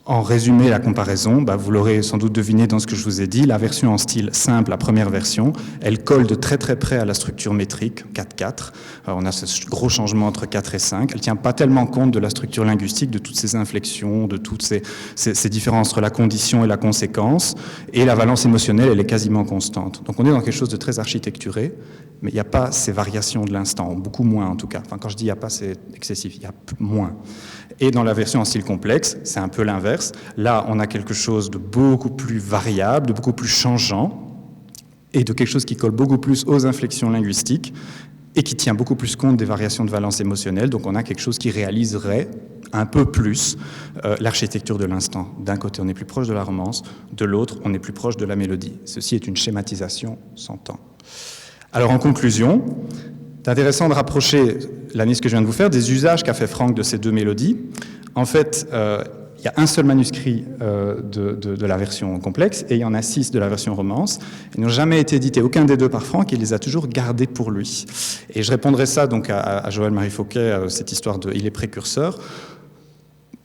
en résumé, la comparaison, vous l'aurez sans doute deviné dans ce que je vous ai dit, la version en style simple, la première version, elle colle de très très près à la structure métrique, 4-4. On a ce gros changement entre 4 et 5. Elle ne tient pas tellement compte de la structure linguistique, de toutes ces inflexions, de toutes ces différences entre la condition et la conséquence. Et la valence émotionnelle, elle est quasiment constante. Donc on est dans quelque chose de très architecturé, mais il n'y a pas ces variations de l'instant, beaucoup moins en tout cas. Enfin, quand je dis il n'y a pas, c'est excessif, il y a moins. Et dans la version en style complexe, c'est un peu l'inverse. Là, on a quelque chose de beaucoup plus variable, de beaucoup plus changeant, et de quelque chose qui colle beaucoup plus aux inflexions linguistiques, et qui tient beaucoup plus compte des variations de valence émotionnelle. Donc on a quelque chose qui réaliserait un peu plus l'architecture de l'instant. D'un côté, on est plus proche de la romance, de l'autre, on est plus proche de la mélodie. Ceci est une schématisation sans temps. Alors en conclusion, c'est intéressant de rapprocher l'analyse que je viens de vous faire des usages qu'a fait Franck de ces deux mélodies. En fait, il y a un seul manuscrit de la version complexe et il y en a 6 de la version romance. Ils n'ont jamais été édités, aucun des deux par Franck, il les a toujours gardés pour lui. Et je répondrai ça donc à Joël-Marie Fauquet, cette histoire de « il est précurseur ».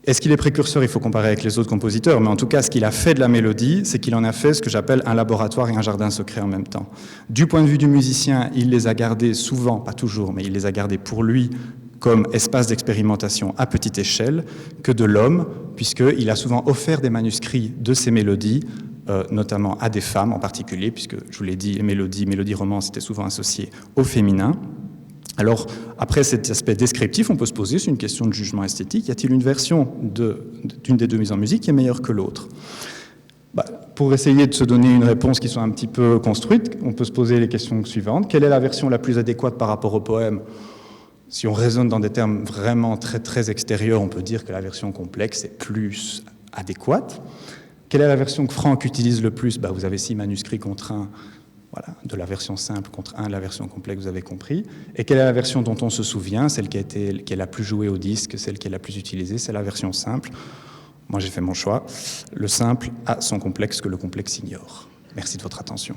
Est-ce qu'il est précurseur? Il faut comparer avec les autres compositeurs, mais en tout cas, ce qu'il a fait de la mélodie, c'est qu'il en a fait ce que j'appelle un laboratoire et un jardin secret en même temps. Du point de vue du musicien, il les a gardés souvent, pas toujours, mais il les a gardés pour lui comme espace d'expérimentation à petite échelle, que de l'homme, puisqu'il a souvent offert des manuscrits de ces mélodies, notamment à des femmes en particulier, puisque, je vous l'ai dit, mélodie romance étaient souvent associées au féminin. Alors, après cet aspect descriptif, on peut se poser, c'est une question de jugement esthétique, y a-t-il une version d'une des deux mises en musique qui est meilleure que l'autre? Pour essayer de se donner une réponse qui soit un petit peu construite, on peut se poser les questions suivantes. Quelle est la version la plus adéquate par rapport au poème? Si on raisonne dans des termes vraiment très, très extérieurs, on peut dire que la version complexe est plus adéquate. Quelle est la version que Franck utilise le plus? Vous avez 6 manuscrits contre 1. Voilà, de la version simple contre 1, la version complexe, vous avez compris. Et quelle est la version dont on se souvient, celle qui est la plus jouée au disque, celle qui est la plus utilisée? C'est la version simple. Moi, j'ai fait mon choix. Le simple a son complexe que le complexe ignore. Merci de votre attention.